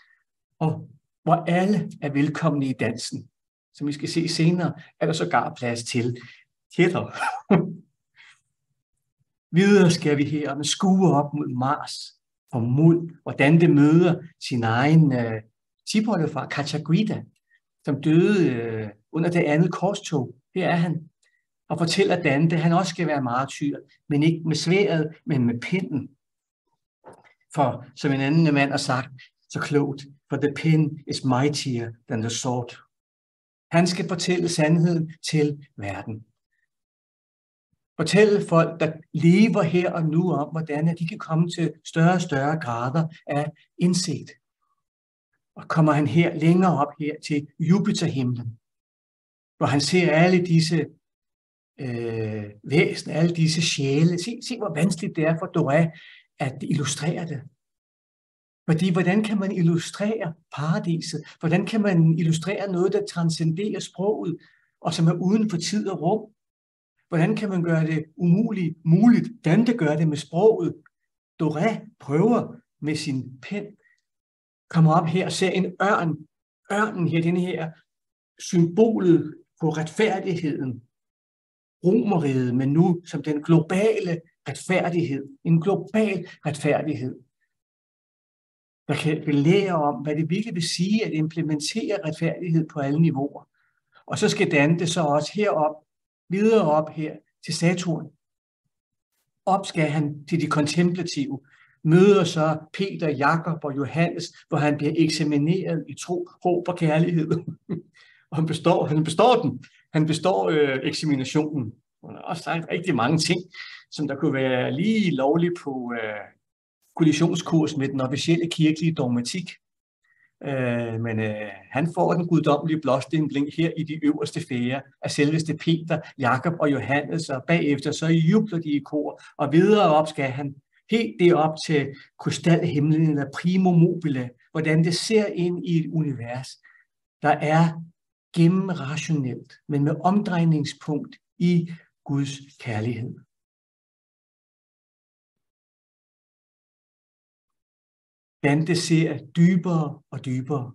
og hvor alle er velkomne i dansen. Som vi skal se senere, er der sågar plads til kætter. Videre skal vi her med skue op mod Mars, for mod, hvordan det møder sin egen tipoldefar, Cacciaguida, som døde under det andet korstog. Her er han, og fortæller Dante, at han også skal være martyr, men ikke med sværdet, men med pinden. For som en anden mand har sagt, så klogt, for the pen is mightier than the sword. Han skal fortælle sandheden til verden. Fortælle folk, der lever her og nu, om hvordan de kan komme til større og større grader af indsigt. Og kommer han her længere op her til Jupiterhimlen, hvor han ser alle disse væsen, alle disse sjæle. Se, hvor vanskeligt det er for Doré at illustrere det. Fordi hvordan kan man illustrere paradiset? Hvordan kan man illustrere noget, der transcenderer sproget, og som er uden for tid og rum? Hvordan kan man gøre det umuligt muligt? Dante gør det med sproget. Doré prøver med sin pen, kommer op her og ser en ørn. Ørnen her, den her symbolet på retfærdigheden. Romerriget, men nu som den globale retfærdighed. En global retfærdighed, der kan belære om, hvad det virkelig vil sige at implementere retfærdighed på alle niveauer. Og så skal Dante så også herop, videre op her til Saturn. Op skal han til de kontemplative, møder så Peter, Jakob og Johannes, hvor han bliver eksamineret i tro, håb og kærlighed. Og han består den. Han består eksaminationen. Og der er også sagt rigtig mange ting, som der kunne være lige lovligt på kollisionskurs med den officielle kirkelige dogmatik. Men han får den guddommelige blåstempling her i de øverste fære af selveste Peter, Jakob og Johannes, og bagefter så jubler de i kor, og videre op skal han helt derop til krystalhimlen eller primo mobile, hvordan det ser ind i et univers, der er gennemrationelt, men med omdrejningspunkt i Guds kærlighed. Dante ser dybere og dybere.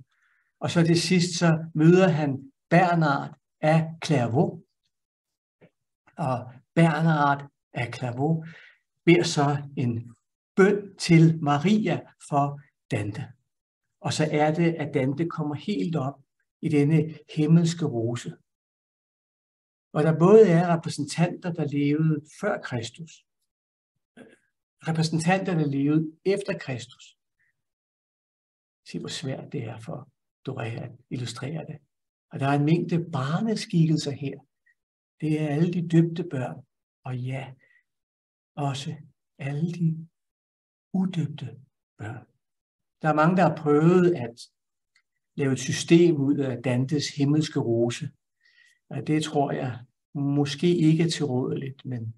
Og så til sidst så møder han Bernard af Clairvaux. Og Bernard af Clairvaux beder så en bøn til Maria for Dante. Og så er det, at Dante kommer helt op i denne himmelske rose. Og der både er repræsentanter, der levede før Kristus, repræsentanter, der levede efter Kristus. Se, hvor svært det er for Doré at illustrere det. Og der er en mængde barneskikkelser her. Det er alle de døbte børn. Og ja, også alle de udøbte børn. Der er mange, der har prøvet at lave et system ud af Dantes himmelske rose. Og det tror jeg måske ikke er tilrådeligt, men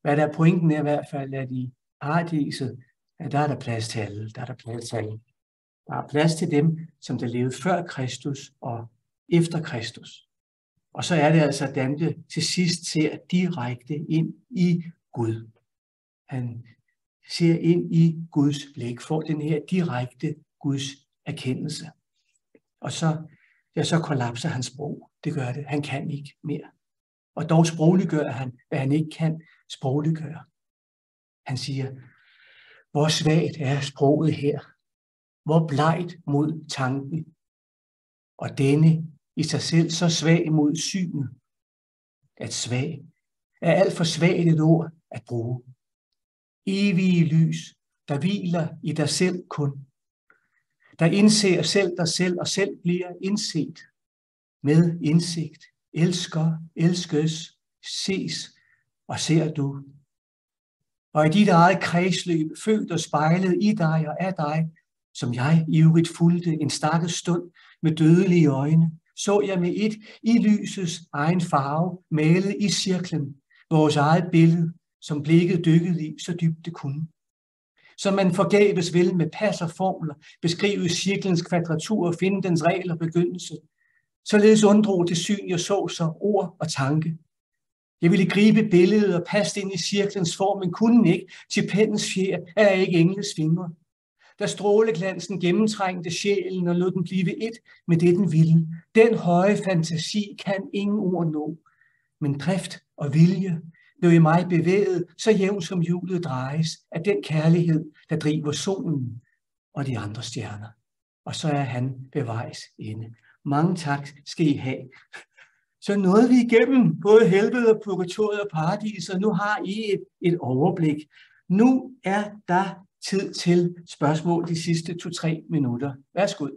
hvad der er pointen er i hvert fald, at i paradiset, at der er der plads til alle. Der er der plads til alle. Der er plads til dem, som der levede før Kristus og efter Kristus. Og så er det altså, at Dante til sidst ser direkte ind i Gud. Han ser ind i Guds blik, får den her direkte Guds erkendelse. Og så kollapser hans sprog. Det gør det. Han kan ikke mere. Og dog sprogliggør han, hvad han ikke kan sprogliggøre. Han siger, hvor svagt er sproget her. Hvor blegt mod tanken. Og denne i sig selv så svag mod synet. At svag er alt for svagt et ord at bruge. Evige lys, der hviler i dig selv kun. Der indser selv dig selv og selv bliver indset. Med indsigt, elsker, elskes, ses og ser du. Og i dit eget kredsløb, født og spejlet i dig og af dig, som jeg ivrigt fulgte en stakkels stund med dødelige øjne, så jeg med et i lysets egen farve malet i cirklen, vores eget billede, som blikket dykkede i, så dybt det kunne. Så man forgæves vil med pas og formler beskrive cirklens kvadratur og finde dens regel og begyndelse. Således undrog det syn, jeg så ord og tanke. Jeg ville gribe billedet og passe ind i cirklens form, men kunne ikke, til pennens fjer er ikke engles fingre. Da stråleglansen gennemtrængte sjælen og lod den blive et med det, den ville. Den høje fantasi kan ingen ord nå, men drift og vilje blev i mig bevæget, så jævnt som hjulet drejes af den kærlighed, der driver solen og de andre stjerner. Og så er han ved vejs ende. Mange tak skal I have. Så nåede vi igennem både helvede og purgatoriet og paradis, og nu har I et overblik. Nu er der tid til spørgsmål de sidste 2-3 minutter. Værsgo.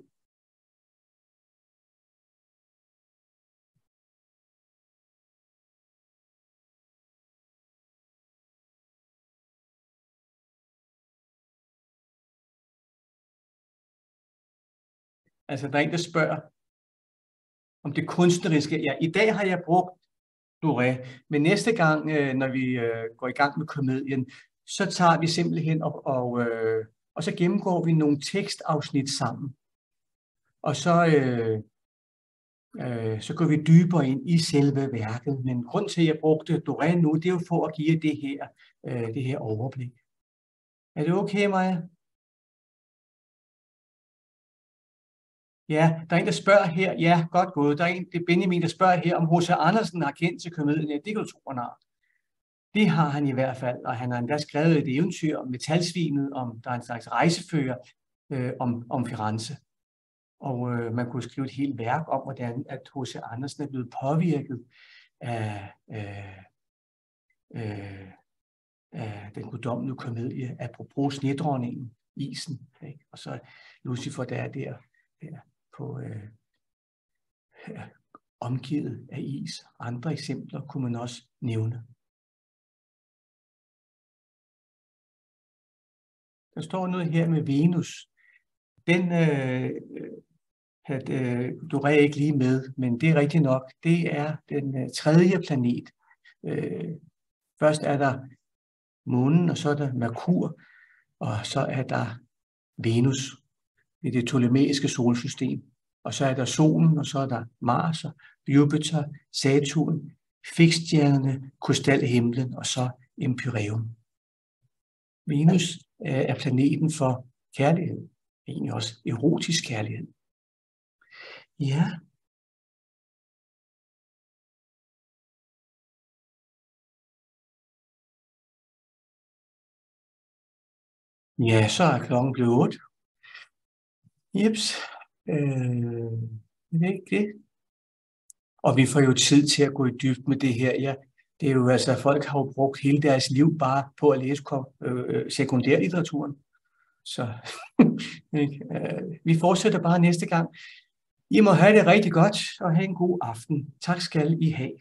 Altså, der er en, der spørger om det kunstneriske. Ja, i dag har jeg brugt Doré, men næste gang, når vi går i gang med komedien, så tager vi simpelthen og og så gennemgår vi nogle tekstafsnit sammen. Og så går vi dybere ind i selve værket. Men grund til, at jeg brugte Doré nu, det er jo for at give det her overblik. Er det okay, Maja? Ja, der er en, der spørger her. Ja, godt gået. Der er en, det er Benjamin, der spørger her, om H.C. Andersen har kendt til komedien. Ja, det kan du tro, han har. Det har han i hvert fald, og han har endda skrevet et eventyr om metalsvinet, der er en slags rejsefører om Firenze. Og man kunne skrive et helt værk om, hvordan at H.C. Andersen er blevet påvirket af den guddommelige komedie, apropos Snedronningen, isen, ikke? Og så Lucifer, der er der på omgivet af is. Andre eksempler kunne man også nævne. Der står noget her med Venus. Den Doré ikke lige med, men det er rigtigt nok. Det er den tredje planet. Først er der månen, og så er der Merkur, og så er der Venus i det ptolemæiske solsystem. Og så er der solen, og så er der Mars, Jupiter, Saturn, fiksstjernerne, krystalhimlen og så Empyreum. Venus er planeten for kærlighed. Egentlig også erotisk kærlighed. Ja. Ja, så er klokken blevet 8. Jeps. Det er ikke det. Og vi får jo tid til at gå i dybden med det her. Ja, det er jo altså, folk har jo brugt hele deres liv bare på at læse sekundærlitteraturen. Så vi fortsætter bare næste gang. I må have det rigtig godt og have en god aften. Tak skal I have.